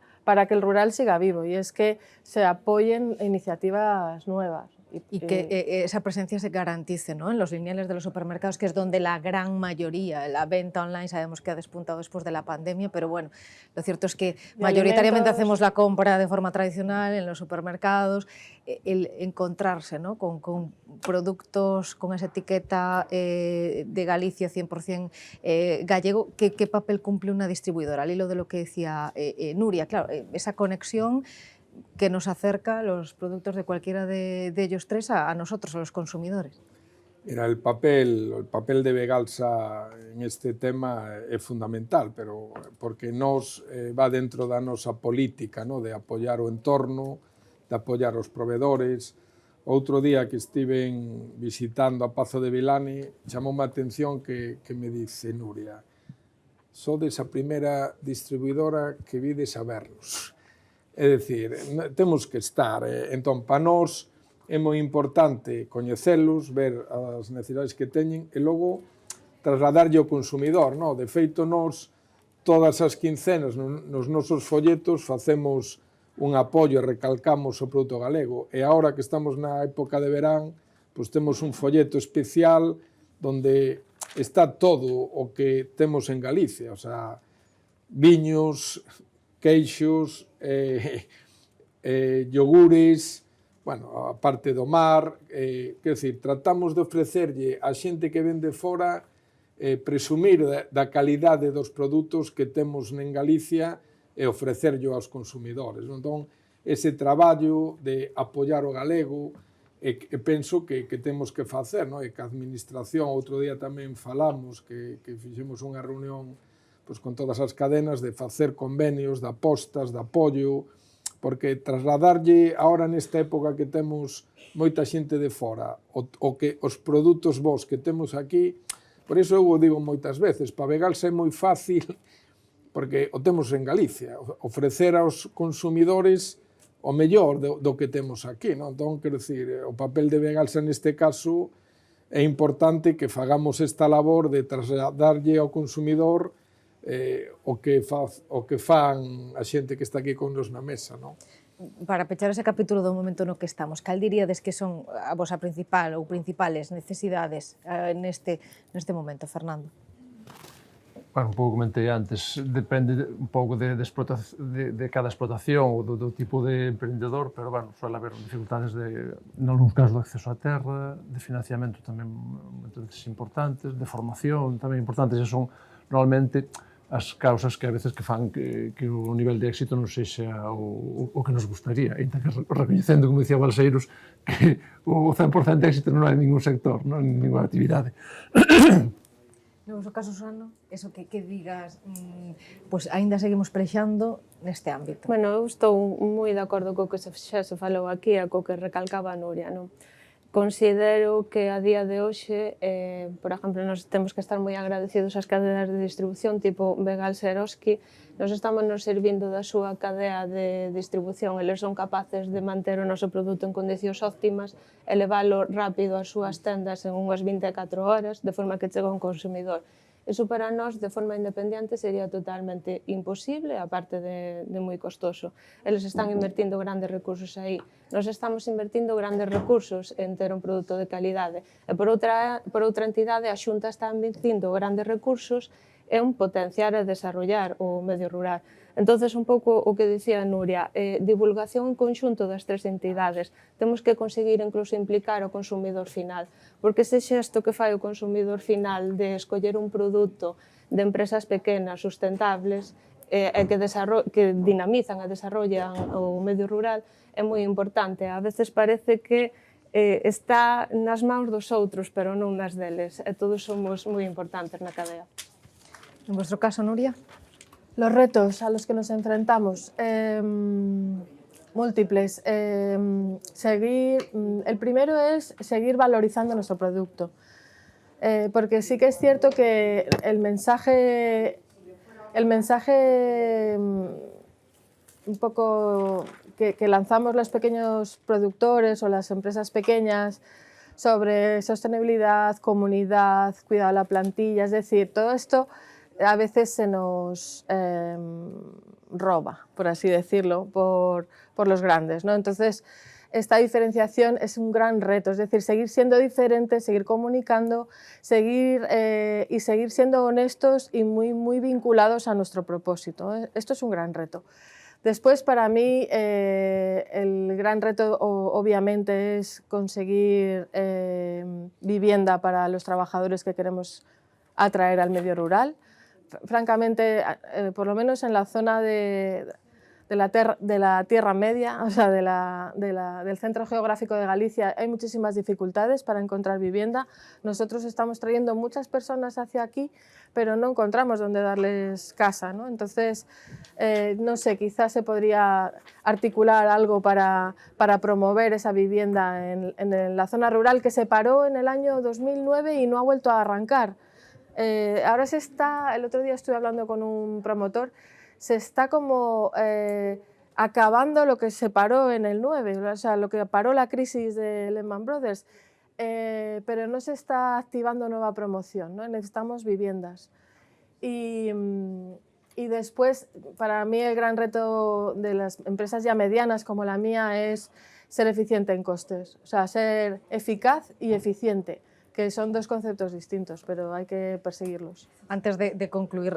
que el rural siga vivo, y es que se apoyen iniciativas nuevas. Y que esa presencia se garantice, ¿no?, en los lineales de los supermercados, que es donde la gran mayoría, la venta online sabemos que ha despuntado después de la pandemia, pero bueno, lo cierto es que mayoritariamente hacemos la compra de forma tradicional en los supermercados. El encontrarse, ¿no?, con productos con esa etiqueta de Galicia 100% gallego, ¿qué papel cumple una distribuidora? Al hilo de lo que decía Nuria, claro, esa conexión que nos acerca los productos de cualquiera de ellos tres a nosotros, a los consumidores. Mira, el papel de Begalsa en este tema é fundamental, pero porque nos va dentro da nosa política, no, de apoiar o entorno, de apoiar os proveedores. Outro día que estiven visitando a Pazo de Vilane, chamoume a atención que me dice Nuria: sodes a primeira distribuidora que vides a vernos. É dicir, temos que estar. Entón, para nós é moi importante coñecelos, ver as necesidades que teñen e logo trasladarlle ao consumidor. No? De feito, nós todas as quincenas nos nosos folletos facemos un apoio e recalcamos o produto galego. E agora que estamos na época de verán, pois temos un folleto especial donde está todo o que temos en Galicia, o sea, viños, queixos, yogures, bueno, a parte do mar, quer dizer, tratamos de ofrecerlle a xente que vende fora presumir da calidade dos produtos que temos en Galicia e ofrecerlo aos consumidores. Entón, ese traballo de apoiar o galego, penso que temos que facer, e que a administración, outro día tamén falamos, que fixemos unha reunión con todas as cadenas de facer convenios de apostas, de apoio, porque trasladarlle agora nesta época que temos moita xente de fora, o que os produtos vos que temos aquí, por iso eu o digo moitas veces, para Begalsa é moi fácil, porque o temos en Galicia, ofrecer aos consumidores o mellor do que temos aquí. Entón, quero dicir, o papel de Begalsa neste caso é importante que fagamos esta labor de trasladarlle ao consumidor o que fan a xente que está aquí con nos na mesa. Para pechar ese capítulo do momento no que estamos, cal diríades que son a vosa principal ou principales necesidades neste momento, Fernando? Bueno, un pouco comentei antes, depende un pouco de cada explotación ou do tipo de emprendedor, pero, bueno, suele haber dificultades en algúns casos de acceso á terra, de financiamento tamén importantes, de formación tamén importantes, e son normalmente as causas que a veces que fan que o nivel de éxito non sexa o que nos gustaría. E recoñecendo, como dicía Balseiros, que o 100% de éxito non hai ningún sector, non hai ninguna actividade. No vosso caso, Susana, eso que digas, pois aínda seguimos pelexando neste ámbito. Bueno, eu estou moi de acordo co que xa se falou aquí e co que recalcaba a Nuria, non? Considero que a día de hoxe, por exemplo, nos temos que estar moi agradecidos ás cadenas de distribución tipo Begalsa e Eroski. Nos estamos servindo da súa cadea de distribución, eles son capaces de manter o noso produto en condicións óptimas e leválo rápido ás súas tendas en unhas 24 horas, de forma que chega a un consumidor. Iso para nós, de forma independente, sería totalmente imposible, aparte de moi costoso. Eles están invertindo grandes recursos aí. Nós estamos invertindo grandes recursos en ter un produto de calidade. E por outra entidade, a Xunta está invertindo grandes recursos en potenciar e desarrollar o medio rural. Entonces, un pouco o que dicía Nuria, divulgación en conxunto das tres entidades. Temos que conseguir incluso implicar o consumidor final, porque ese xesto que fai o consumidor final de escoller un produto de empresas pequenas, sustentables, e que dinamizan e desarrollan o medio rural, é moi importante. A veces parece que está nas mãos dos outros, pero non nas deles, e todos somos moi importantes na cadea. En vuestro caso, Nuria? Los retos a los que nos enfrentamos, múltiples. El primero es seguir valorizando nuestro producto, porque sí que es cierto que el mensaje un poco que lanzamos los pequeños productores o las empresas pequeñas sobre sostenibilidad, comunidad, cuidado de la plantilla, es decir, todo esto a veces se nos roba, por así decirlo, por los grandes, ¿no? Entonces, esta diferenciación es un gran reto, es decir, seguir siendo diferentes, seguir comunicando, seguir siendo honestos y muy vinculados a nuestro propósito. Esto es un gran reto. Después, para mí, el gran reto obviamente es conseguir vivienda para los trabajadores que queremos atraer al medio rural. Francamente, por lo menos en la zona de la Tierra Media, o sea, del centro geográfico de Galicia, hay muchísimas dificultades para encontrar vivienda. Nosotros estamos trayendo muchas personas hacia aquí, pero no encontramos dónde darles casa, ¿no? Entonces, no sé, quizás se podría articular algo para promover esa vivienda en la zona rural que se paró en el año 2009 y no ha vuelto a arrancar. Ahora el otro día estuve hablando con un promotor, se está como acabando lo que se paró en el 9, o sea, lo que paró la crisis de Lehman Brothers, pero no se está activando nueva promoción, ¿no? Necesitamos viviendas. Y después, para mí el gran reto de las empresas ya medianas como la mía es ser eficiente en costes, o sea, ser eficaz y eficiente. que son dos conceptos distintos, pero hay que perseguirlos. Antes de concluir,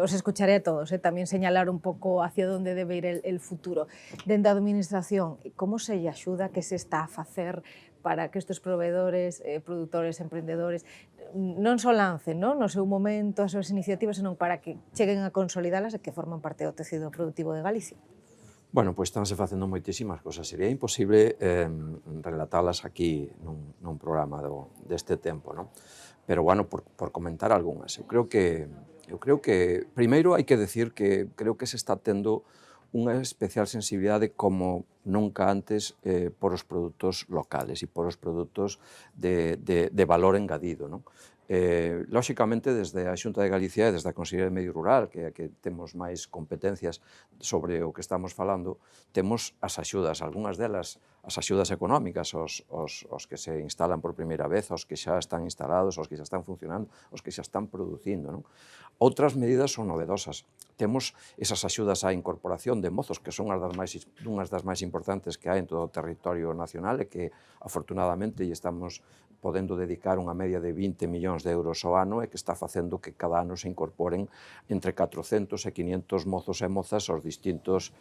os escucharé a todos, tamén señalar un pouco hacia onde debe ir el futuro. Dende a administración, como se lle axuda, que se está a facer para que estes proveedores, produtores, emprendedores, non só lancen no seu momento as súas iniciativas, senón para que cheguen a consolidalas e que forman parte do tecido productivo de Galicia? Bueno, pois estánse facendo moitísimas cosas. Sería imposible relatalas aquí nun programa deste tempo, non? Pero, bueno, por comentar algunhas. Eu creo que, primeiro, hai que decir que creo que se está tendo unha especial sensibilidade como nunca antes por os produtos locales e por os produtos de valor engadido, non? Lóxicamente, desde a Xunta de Galicia e desde a Consellería de Medio Rural, que temos máis competencias sobre o que estamos falando, temos as axudas, algunhas delas, as axudas económicas aos que se instalan por primeira vez, aos que xa están instalados, aos que xa están funcionando, aos que xa están producindo, non? Outras medidas son novedosas. Temos esas axudas á incorporación de mozos, que son unhas das máis importantes que hai en todo o territorio nacional e que, afortunadamente, estamos podendo dedicar unha media de 20 millóns de euros ao ano e que está facendo que cada ano se incorporen entre 400 e 500 mozos e mozas aos distintos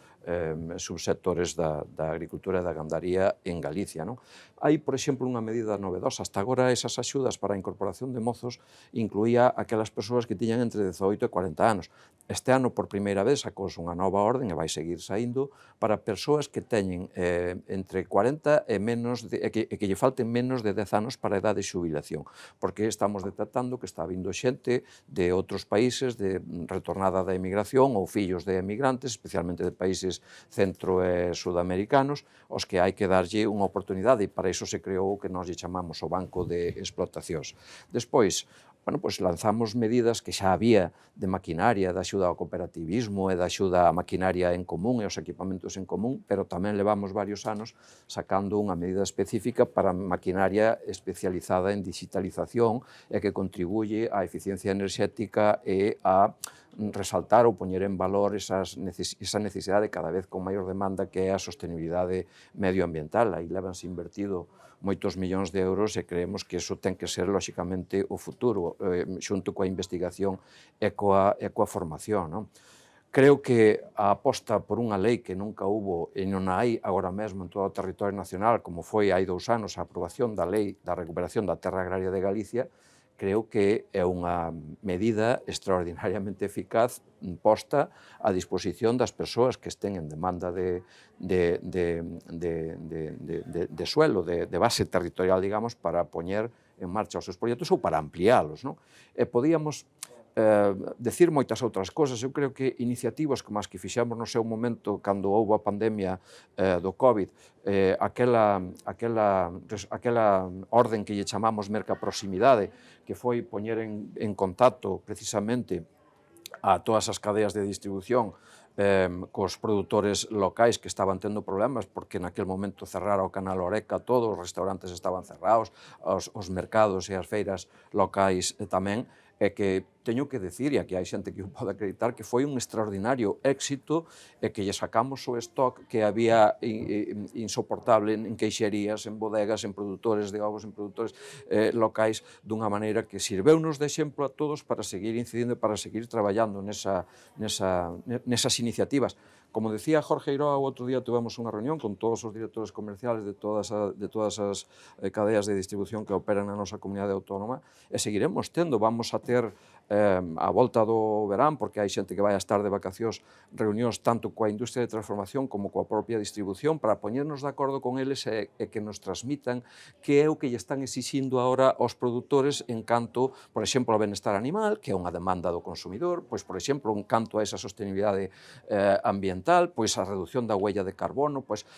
subsectores da agricultura e da gandaría en Galicia, non? Hai, por exemplo, unha medida novedosa. Hasta agora, esas axudas para a incorporación de mozos incluía aquelas persoas que tiñan entre 18 e 40 anos. Este ano, por primeira vez, sacouse unha nova orden e vai seguir saindo para persoas que teñen entre 40 e que lle falten menos de 10 anos para a edade de xubilación, porque estamos detectando que está vindo xente de outros países de retornada da emigración ou fillos de emigrantes, especialmente de países centro e sudamericanos, aos que hai que darlle unha oportunidade e para iso se creou o que nós lle chamamos o Banco de Explotacións. Despois, bueno, pois lanzamos medidas que xa había de maquinaria, de axuda ao cooperativismo e de axuda á maquinaria en común e aos equipamentos en común, pero tamén levamos varios anos sacando unha medida específica para maquinaria especializada en digitalización e que contribuye á eficiencia enerxética e a resaltar ou poñer en valor esa necesidade cada vez con maior demanda que é a sostenibilidade medioambiental. Aí levanse invertido moitos millóns de euros e creemos que iso ten que ser, lóxicamente, o futuro, xunto coa investigación e coa formación, non? Creo que a aposta por unha lei que nunca hubo e non hai agora mesmo en todo o territorio nacional, como foi hai 2 anos a aprobación da Lei da Recuperación da Terra Agraria de Galicia, creo que é unha medida extraordinariamente eficaz posta a disposición das persoas que estén en demanda de suelo, de base territorial, digamos, para poñer en marcha os seus proxectos ou para ampliálos, non? E podíamos decir moitas outras cosas. Eu creo que iniciativas como as que fixemos no seu momento cando houve a pandemia do COVID, aquela orden que lle chamamos mercaproximidade, que foi poñer en contacto precisamente a todas as cadeas de distribución cos produtores locais que estaban tendo problemas porque naquel momento cerrara o canal Oreca todo, os restaurantes estaban cerrados, os mercados e as feiras locais tamén, e que teño que decir, e aquí hai xente que o pode acreditar, que foi un extraordinario éxito e que lle sacamos o stock que había insoportable en queixerías, en bodegas, en produtores de ovos, en produtores locais, dunha maneira que sirveunos de exemplo a todos para seguir incidindo e para seguir traballando nesas iniciativas. Como decía Jorge Iroa, o outro día tuvemos unha reunión con todos os directores comerciales de todas as cadeas de distribución que operan na nosa comunidade autónoma e seguiremos tendo. Vamos a ter a volta do verán, porque hai xente que vai a estar de vacacións, reunións tanto coa industria de transformación como coa propia distribución para poñernos de acordo con eles e que nos transmitan que é o que lle están exixindo agora aos produtores en canto, por exemplo, ao benestar animal, que é unha demanda do consumidor, pois, por exemplo, en canto a esa sostenibilidade ambiental, pois a reducción da huella de carbono, pois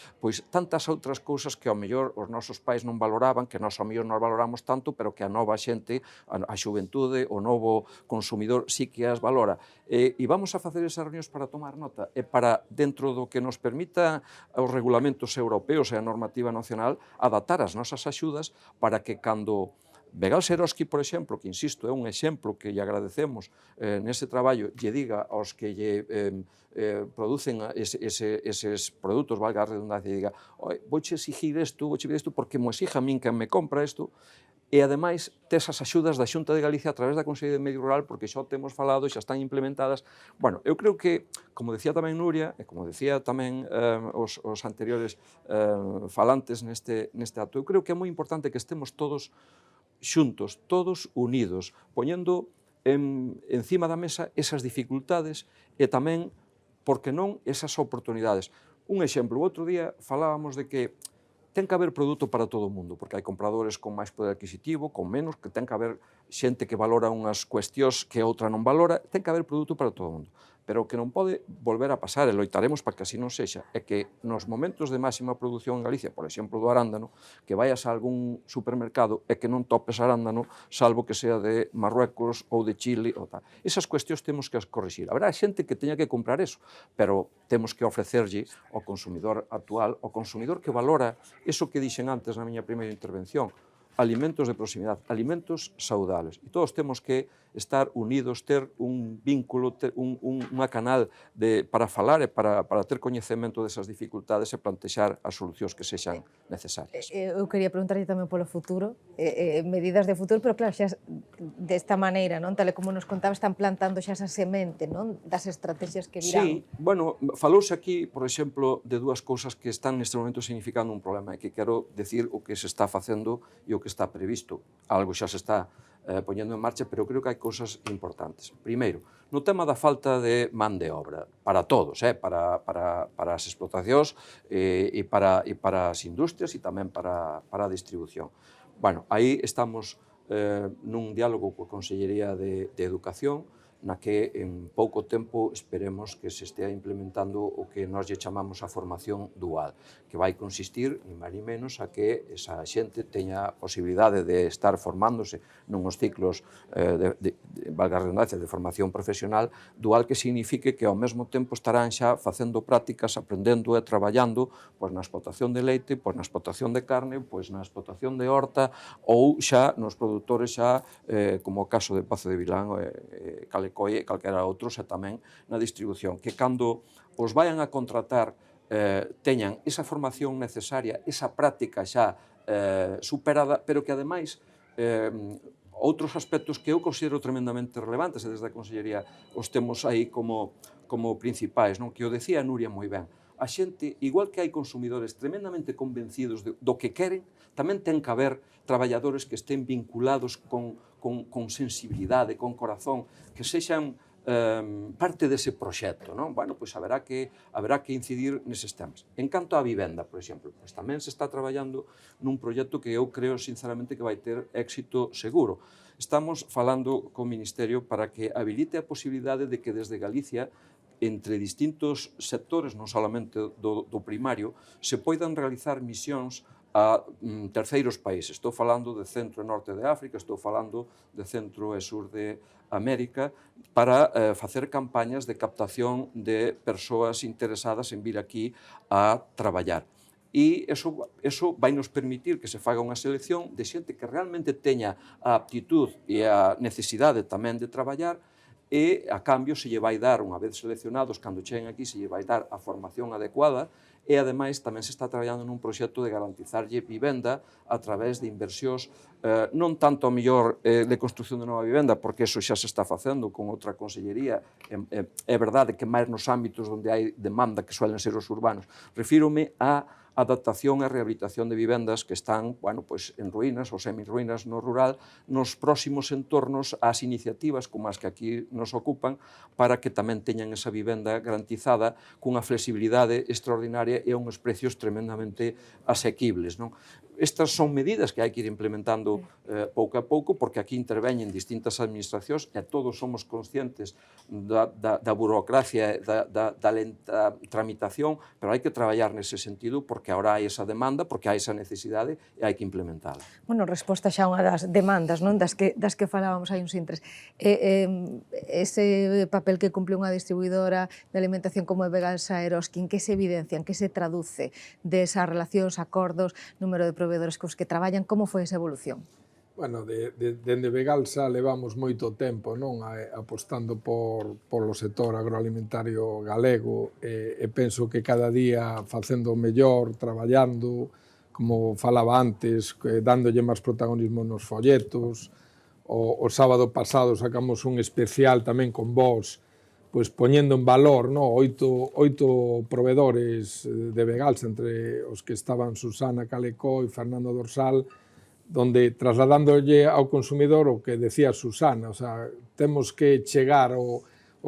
tantas outras cousas que ao mellor os nosos pais non valoraban, que nós ao mellor non valoramos tanto, pero que a nova xente, a xuventude, o novo consumidor sí que as valora. E vamos a facer esas reunións para tomar nota e para, dentro do que nos permita os regulamentos europeos e a normativa nacional, adaptar as nosas axudas para que cando Begal Seroski, por exemplo, que insisto, é un exemplo que lle agradecemos nese traballo, lle diga aos que lle producen eses produtos, valga a redundancia, lle diga, vouche exigir isto, porque mo exija a min que me compra isto, e ademais tes as axudas da Xunta de Galicia a través da Consellería de Medio Rural, porque xa o temos falado, xa están implementadas. Bueno, eu creo que, como decía tamén Nuria, e como decía tamén os anteriores falantes neste acto, eu creo que é moi importante que estemos todos xuntos, todos unidos, poñendo encima da mesa esas dificultades e tamén, por que non, esas oportunidades. Un exemplo, o outro día falábamos de que ten que haber produto para todo o mundo, porque hai compradores con máis poder adquisitivo, con menos, que ten que haber xente que valora unhas cuestións que outra non valora, ten que haber produto para todo o mundo. Pero o que non pode volver a pasar, e loitaremos para que así non sexa, é que nos momentos de máxima produción en Galicia, por exemplo do arándano, que vayas a algún supermercado e que non topes arándano, salvo que sea de Marruecos ou de Chile ou tal. Esas cuestións temos que as corrixir. Habrá xente que teña que comprar eso, pero temos que ofrecerlle ao consumidor actual, ao consumidor que valora eso que dixen antes na miña primeira intervención, alimentos de proximidade, alimentos saudables. E todos temos que estar unidos, ter un vínculo, ter unha canal para falar e para ter coñecemento desas dificultades e plantexar as solucións que sexan necesarias. Eu quería preguntarlle tamén polo futuro, medidas de futuro, pero claro, xa desta maneira, non? Tal como nos contaba, están plantando xa esa semente, non? Das estrategias que virán. Sí, bueno, falouse aquí, por exemplo, de dúas cousas que están neste momento significando un problema, e que quero decir o que se está facendo e o que está previsto. Algo xa se está poñendo en marcha, pero creo que hai cousas importantes. Primeiro, no tema da falta de man de obra, para todos, para as explotacións e para as industrias e tamén para a distribución. Bueno, aí estamos nun diálogo coa Consellería de Educación, na que en pouco tempo esperemos que se estea implementando o que nós lle chamamos a formación dual, que vai consistir, ni máis ni menos, a que esa xente teña a posibilidade de estar formándose nuns ciclos valga a redundancia, de formación profesional dual, que signifique que ao mesmo tempo estarán xa facendo prácticas, aprendendo e traballando pois na explotación de leite, pois na explotación de carne, pois na explotación de horta ou xa nos produtores xa, como o caso de Pazo de Vilán, Calecoia e calquera outros, e tamén na distribución, que cando os vayan a contratar teñan esa formación necesaria, esa práctica xa superada, pero que ademais outros aspectos que eu considero tremendamente relevantes, e desde a Consellería os temos aí como principais, non? Que o decía Nuria moi ben. A xente, igual que hai consumidores tremendamente convencidos do que queren, tamén ten que haber traballadores que estén vinculados con sensibilidade, con corazón, que sexan parte dese proxecto, non? Bueno, pois haberá que incidir neses temas. En canto á vivenda, por exemplo, pois tamén se está traballando nun proxecto que eu creo sinceramente que vai ter éxito seguro. Estamos falando co Ministerio para que habilite a posibilidade de que desde Galicia, entre distintos sectores, non solamente do primario, se poidan realizar misións a terceiros países. Estou falando de centro e norte de África, estou falando de centro e sur de América, para facer campañas de captación de persoas interesadas en vir aquí a traballar. E eso vai nos permitir que se faga unha selección de xente que realmente teña a aptitud e a necesidade tamén de traballar, e a cambio se lle vai dar, unha vez seleccionados, cando cheguen aquí, se lle vai dar a formación adecuada, e ademais tamén se está traballando nun proxecto de garantizarlle vivenda a través de inversións, non tanto a mellor de construcción de nova vivenda, porque eso xa se está facendo con outra consellería, é verdade que máis nos ámbitos onde hai demanda, que suelen ser os urbanos. Refírome a adaptación e rehabilitación de vivendas que están, bueno, pues, en ruínas ou semi-ruínas no rural, nos próximos entornos ás iniciativas como as que aquí nos ocupan, para que tamén teñan esa vivenda garantizada cunha flexibilidade extraordinaria e a uns precios tremendamente asequibles, non? Estas son medidas que hai que ir implementando pouco a pouco, porque aquí interveñen distintas administracións e todos somos conscientes da burocracia, da lenta tramitación, pero hai que traballar nese sentido, porque ahora hai esa demanda, porque hai esa necesidade e hai que implementala. Bueno, resposta xa a unha das demandas, non? Das que falábamos hai uns intres. Ese papel que cumple unha distribuidora de alimentación como é Begalsa Eroski, en que se evidencia, en que se traduce desas relacións, acordos, número de proveedores cos que traballan, como foi esa evolución? Bueno, dende Begalsa levamos moito tempo, non, apostando polo sector agroalimentario galego, e penso que cada día facendo mellor, traballando, como falaba antes, dándolle máis protagonismo nos folletos. O sábado pasado sacamos un especial tamén con vos, pois poñendo en valor, no, 8 proveedores de Begalsa, entre os que estaban Susana Calecó e Fernando Dorsal, donde trasladándolle ao consumidor o que decía Susana, o sea, temos que chegar ao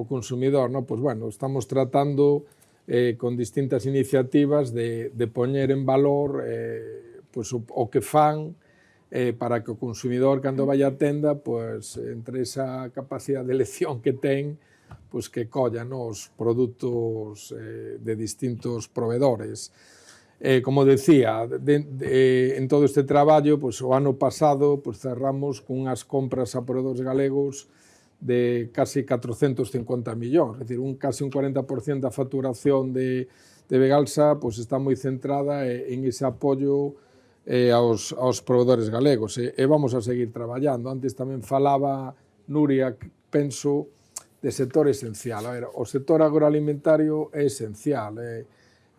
consumidor, no? Pois bueno, estamos tratando con distintas iniciativas de poñer en valor pois, o que fan para que o consumidor, cando vai á tenda, pois, entre esa capacidade de elección que ten, pois, que colla os produtos de distintos proveedores. Como decía, en todo este traballo, pois, o ano pasado pois, cerramos con unhas compras a proveedores galegos de casi 450 millóns, é dicir, casi un 40% da facturación de Begalsa pois, está moi centrada en ese apoio aos proveedores galegos, e vamos a seguir traballando. Antes tamén falaba Nuria, penso, de sector esencial. A ver, o sector agroalimentario é esencial.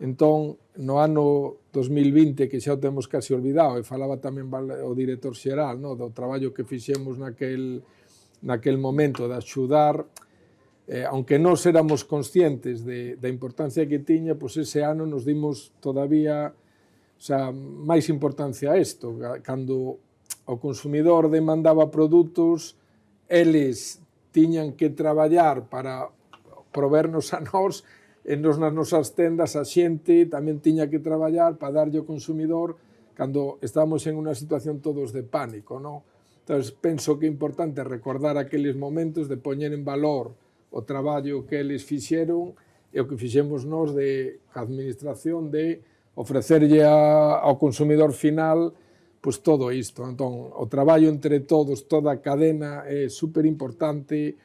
Entón, no ano 2020, que xa o temos casi olvidado, e falaba tamén o director xeral, no, do traballo que fixemos naquel momento de axudar, aunque nós éramos conscientes da importancia que tiña, pois ese ano nos dimos todavía máis importancia a isto. Cando o consumidor demandaba produtos, eles tiñan que traballar para provernos a nós, e nos nas nosas tendas a xente tamén tiña que traballar para darlle ao consumidor cando estábamos en unha situación todos de pánico, non? Entón, penso que é importante recordar aqueles momentos de poñer en valor o traballo que eles fixeron e o que fixemos nós de a administración de ofrecerlle ao consumidor final pois todo isto. Entón, o traballo entre todos, toda a cadena é super importante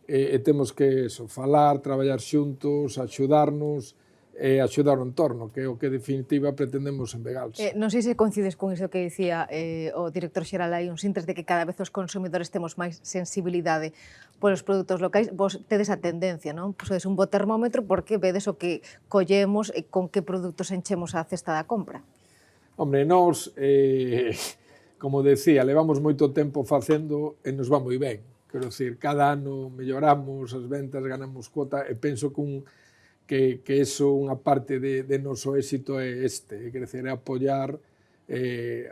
e temos que falar, traballar xuntos, axudarnos e axudar o entorno, que é o que en definitiva pretendemos en Begalsa. Non sei se coincides con iso que dicía o director xeral aí, uns intres de que cada vez os consumidores temos máis sensibilidade polos produtos locais. Vos tedes a tendencia, non? Pois un bo termómetro porque vedes o que collemos e con que produtos enchemos a cesta da compra. Hombre, nós, como decía, levamos moito tempo facendo e nos va moi ben. Quero dicir, cada ano melloramos as ventas, ganamos cuota e penso que iso unha parte de noso éxito é quer dizer, é apoiar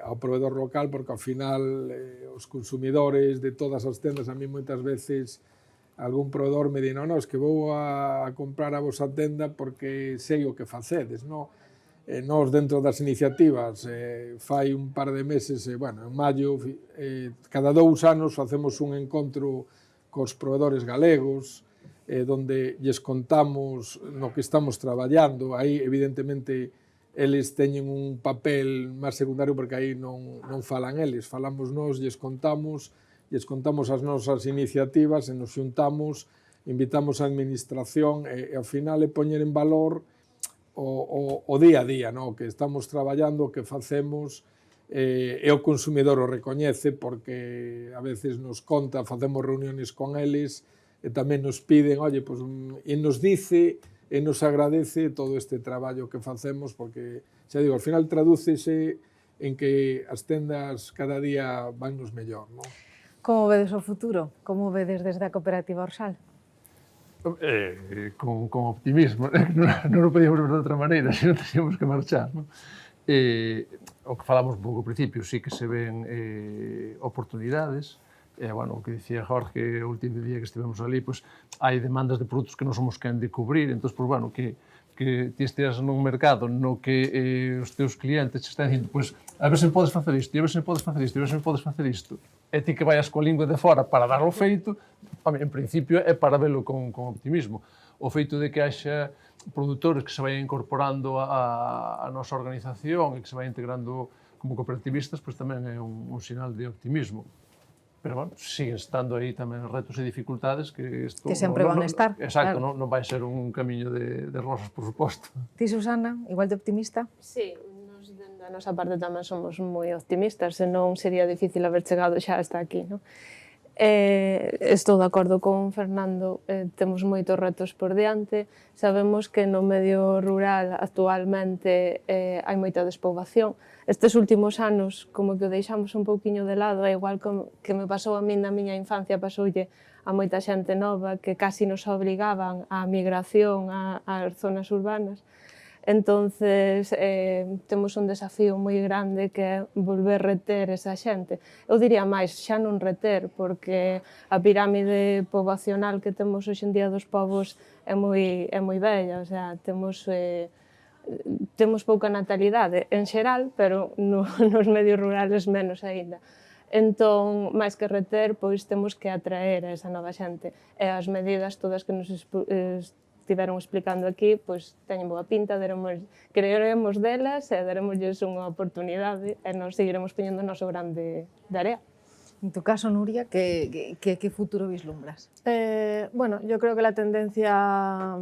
ao proveedor local, porque ao final os consumidores de todas as tendas, a mí moitas veces algún proveedor me di, non, es que vou a comprar a vosa tenda porque sei o que facedes, non? Nós, dentro das iniciativas, fai un par de meses, bueno, en maio, cada 2 anos facemos un encontro cos proveedores galegos, donde lles contamos no que estamos traballando. Aí, evidentemente, eles teñen un papel máis secundario porque aí non falan eles, falamos nós, lles contamos as nosas iniciativas e nos xuntamos, invitamos a administración e ao final é poñer en valor o día a día, no? Que estamos traballando, o que facemos, e o consumidor o recoñece porque a veces nos conta, facemos reuniones con eles e tamén nos piden, oye, pues, e nos dice e nos agradece todo este traballo que facemos porque, xa digo, ao final tradúcese en que as tendas cada día vannos mellor, non? Como vedes o futuro? Como vedes desde a cooperativa Orsal? Con optimismo, non o podíamos ver de outra maneira, se non teníamos que marchar. Non? O que falamos un pouco ao principio, sí que se ven oportunidades, bueno, o que dicía Jorge o último día que estivemos ali, pues, hai demandas de produtos que non somos quen de cubrir, entón, pues, bueno, que ti esteas nun mercado no que os teus clientes te están dicindo, pues, a ver se me podes facer isto, a ver se me podes facer isto, a ver se me podes facer isto, e ti que vayas coa lingua de fora para darlo feito, en principio é para velo con optimismo. O feito de que haxa produtores que se vayan incorporando a nosa organización e que se vayan integrando como cooperativistas, pues tamén é un sinal de optimismo. Pero, bueno, siguen estando aí tamén retos e dificultades que isto... Que sempre van a estar. Exacto, claro. Non vai ser un camiño de rosas, por suposto. Ti, Susana, igual de optimista? Sí, nos da nosa parte tamén somos moi optimistas, senón sería difícil haber chegado xa hasta aquí, non? Estou de acordo con Fernando, temos moitos retos por diante, sabemos que no medio rural actualmente hai moita despoboación. Estes últimos anos, como que o deixamos un pouquiño de lado, é igual que me pasou a min na miña infancia, pasoulle a moita xente nova que casi nos obrigaban á migración ás zonas urbanas. Entonces, temos un desafío moi grande que é volver reter esa xente. Eu diría máis, xa non reter, porque a pirámide poboacional que temos hoxe en día dos povos é moi bella, o sea, temos pouca natalidade en xeral, pero nos medios rurales menos aínda. Entón, máis que reter, pois temos que atraer a esa nova xente. E as medidas todas que nos estiveron explicando aquí, pois teñen boa pinta, creeremos delas e daremosles unha oportunidade e nos seguiremos poñendo o noso grande de area. En tu caso, Nuria, ¿qué futuro vislumbras? Bueno, yo creo que la tendencia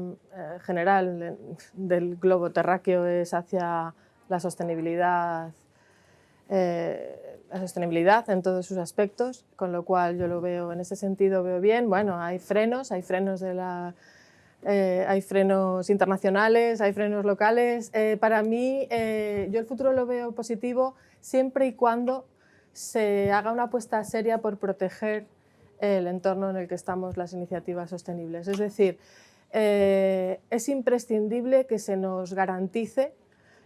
general del globo terráqueo es hacia la sostenibilidad en todos sus aspectos, con lo cual yo lo veo, en ese sentido veo bien. Bueno, hay frenos hay frenos internacionales, hay frenos locales. Para mí, yo el futuro lo veo positivo siempre y cuando se haga una apuesta seria por proteger el entorno en el que estamos, las iniciativas sostenibles. Es decir, es imprescindible que se nos garantice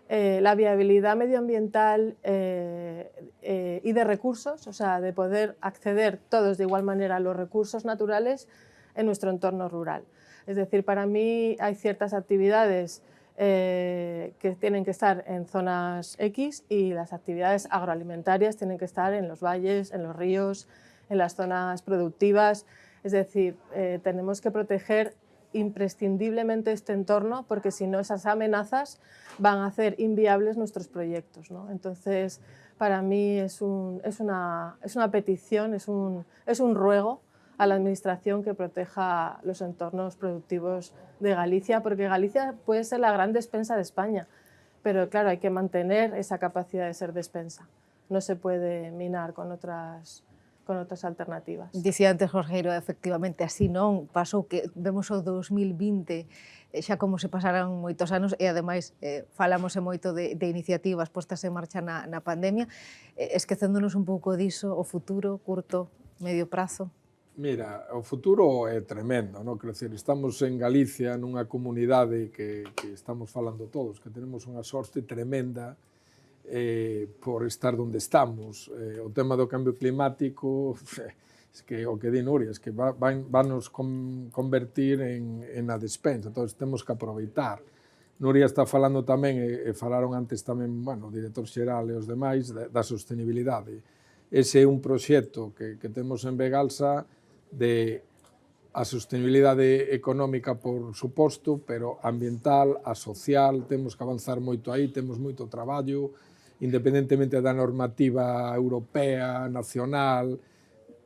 la viabilidad medioambiental y de recursos, o sea, de poder acceder todos de igual manera a los recursos naturales en nuestro entorno rural. Es decir, para mí hay ciertas actividades que tienen que estar en zonas X y las actividades agroalimentarias tienen que estar en los valles, en los ríos, en las zonas productivas. Es decir, tenemos que proteger imprescindiblemente este entorno porque si no esas amenazas van a hacer inviables nuestros proyectos, ¿no? Entonces, para mí es una petición, es un ruego a la Administración que proteja los entornos productivos de Galicia, porque Galicia puede ser la gran despensa de España, pero claro, hay que mantener esa capacidad de ser despensa. No se puede minar con otras alternativas. Dicía antes Jorgeiro, efectivamente, así non pasou que vemos o 2020 xa como se pasaran moitos anos e ademais falamos moito de iniciativas postas en marcha na pandemia, esquecéndonos un pouco diso, o futuro, curto, medio prazo. Mira, o futuro é tremendo, non? Quero dicir, estamos en Galicia, nunha comunidade que estamos falando todos, que tenemos unha sorte tremenda por estar onde estamos. O tema do cambio climático, es que o que di Nuria, es que vanos convertir en a despensa, entón temos que aproveitar. Nuria está falando tamén, e falaron antes tamén, bueno, o director xeral e os demais, da sostenibilidade. Ese é un proxecto que temos en Begalsa de a sostenibilidade económica, por suposto, pero ambiental, a social, temos que avanzar moito aí, temos moito traballo, independentemente da normativa europea, nacional,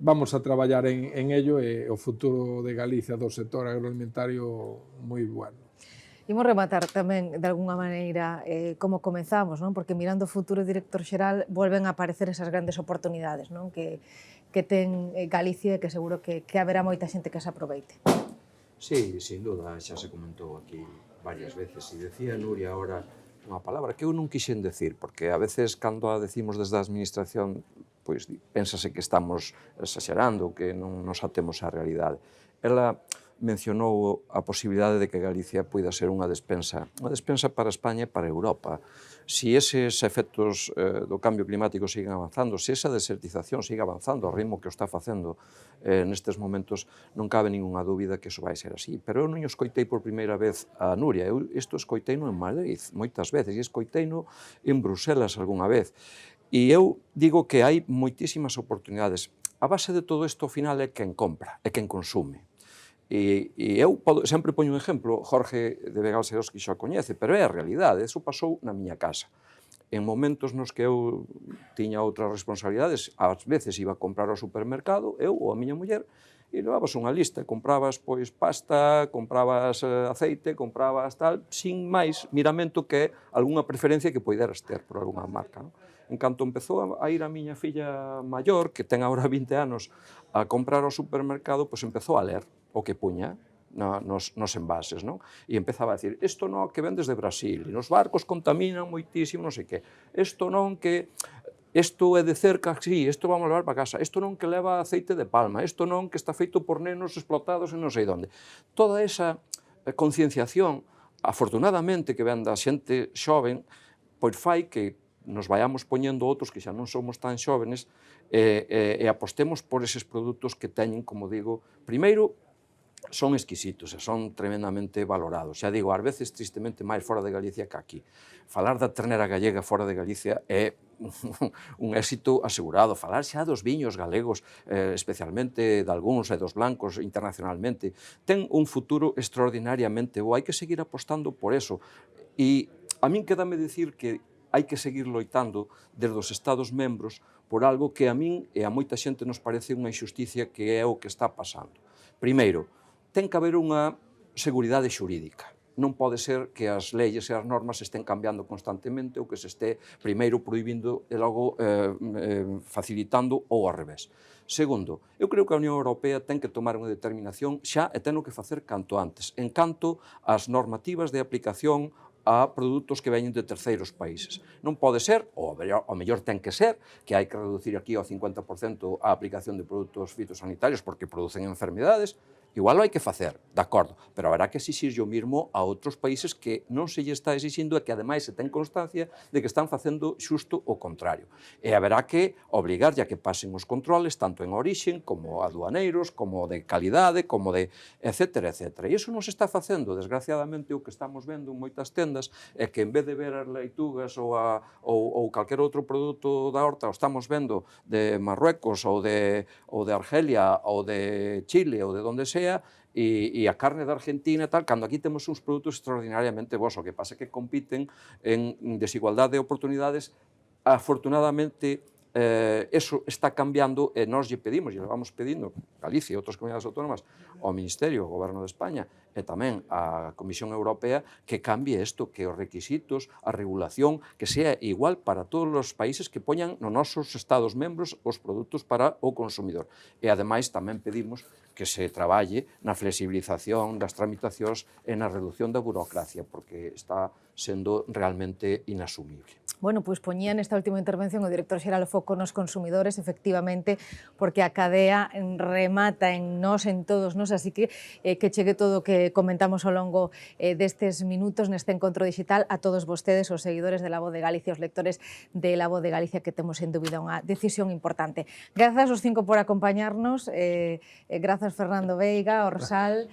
vamos a traballar en ello e o futuro de Galicia do sector agroalimentario moi bueno. Imos rematar tamén, de alguna maneira, como comenzamos, non? Porque mirando o futuro, director xeral, volven a aparecer esas grandes oportunidades, non? Que ten Galicia e que seguro que haberá moita xente que se aproveite. Sí, sin duda, xa se comentou aquí varias veces. E decía Nuria ahora unha palabra que eu non quixen decir, porque a veces, cando a decimos desde a administración, pois pénsase que estamos exagerando, que non nos atemos á realidade. Ela mencionou a posibilidade de que Galicia poida ser unha despensa para España e para Europa. Si eses efectos do cambio climático siguen avanzando, se esa desertización sigue avanzando ao ritmo que o está facendo nestes momentos, non cabe ninguna dúbida que iso vai ser así. Pero eu non o escoitei por primeira vez a Nuria, eu isto escoiteino en Madrid moitas veces, e escoiteino en Bruselas algunha vez. E eu digo que hai moitísimas oportunidades. A base de todo isto, ao final, é quen compra, é quen consume. E eu sempre poño un exemplo, Jorge de Begalseros que xa o coñece, pero é a realidade, eso pasou na miña casa. En momentos nos que eu tiña outras responsabilidades, ás veces iba a comprar ao supermercado, eu ou a miña muller, e levabas unha lista, comprabas pois pasta, comprabas aceite, comprabas tal, sin máis miramento que algunha preferencia que poideras ter por algunha marca, non? En canto empezou a ir a miña filla maior, que ten agora 20 anos, a comprar ao supermercado, pois empezou a ler o que puña nos envases, non? E empezaba a decir, isto non que vendes de Brasil, e nos barcos contaminan moitísimo, non sei que, isto non que... Isto é de cerca, sí, isto vamos a levar para casa, isto non que leva aceite de palma, isto non que está feito por nenos explotados en non sei onde. Toda esa concienciación, afortunadamente que ven da xente xoven, pois fai que nos vayamos poñendo outros que xa non somos tan xóvenes e apostemos por eses produtos que teñen, como digo, primeiro, son exquisitos e son tremendamente valorados. Xa digo, ás veces tristemente máis fora de Galicia que aquí. Falar da ternera gallega fora de Galicia é un éxito asegurado. Falar xa dos viños galegos, especialmente de algúns e dos blancos internacionalmente, ten un futuro extraordinariamente bo. Hai que seguir apostando por eso. E a min quédame dicir que hai que seguir loitando desde os Estados membros por algo que a min e a moita xente nos parece unha injusticia que é o que está pasando. Primeiro, ten que haber unha seguridade xurídica. Non pode ser que as leyes e as normas se estén cambiando constantemente ou que se este primeiro prohibindo e logo facilitando ou ao revés. Segundo, eu creo que a Unión Europea ten que tomar unha determinación xa e ten que facer canto antes, en canto ás normativas de aplicación a produtos que veñen de terceiros países. Non pode ser, ou ao mellor ten que ser, que hai que reducir aquí ao 50% a aplicación de produtos fitosanitarios porque producen enfermedades, igual hai que facer, de acordo, pero haberá que exixir o mismo a outros países que non se lle está exixindo e que ademais se ten constancia de que están facendo xusto o contrario. E haberá que obligar a que pasen os controles tanto en orixen, como aduaneiros, como de calidade, como de etcétera, etcétera. E iso non se está facendo, desgraciadamente o que estamos vendo en moitas tendas é que en vez de ver as leitugas ou calquer outro produto da horta, o estamos vendo de Marruecos ou de Argelia ou de Chile ou de donde sea, e a carne da Argentina e tal, cando aquí temos uns produtos extraordinariamente bons, o que pasa é que compiten en desigualdade de oportunidades. Afortunadamente, eso está cambiando e nós lle pedimos, lle vamos pedindo, Galicia e outras comunidades autónomas, ao Ministerio, ao Goberno de España e tamén á Comisión Europea que cambie isto, que os requisitos, a regulación, que sea igual para todos os países que poñan nos nosos Estados membros os produtos para o consumidor. E ademais tamén pedimos que se traballe na flexibilización das tramitacións e na reducción da burocracia, porque está sendo realmente inasumible. Bueno, pois poñía nesta última intervención o director xeral o foco nos consumidores, efectivamente, porque a cadea remata en nós, en todos nós, así que chegue todo o que comentamos ao longo destes minutos neste encontro digital a todos vostedes, os seguidores de La Voz de Galicia, os lectores de La Voz de Galicia, que temos en dúbida unha decisión importante. Grazas aos 5 por acompañarnos, grazas Fernando Veiga, Orsal,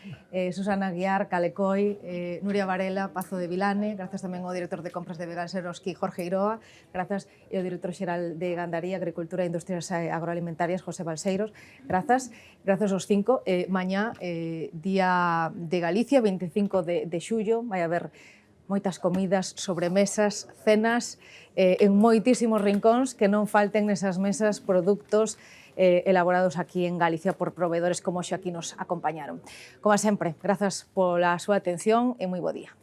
Susana Guiar, Calecoi, Nuria Varela, Pazo de Vilane, grazas tamén ao director de compras de Veganseroski, Jorge Iroa, grazas ao director xeral de Gandaría, Agricultura e Industrias Agroalimentarias, José Balseiros, grazas aos 5. Mañá, Día de Galicia, 25 de xullo, vai haber moitas comidas, sobremesas, cenas, en moitísimos rincóns, que non falten nesas mesas produtos elaborados aquí en Galicia por proveedores como xa aquí nos acompañaron. Como sempre, grazas pola súa atención e moi bo día.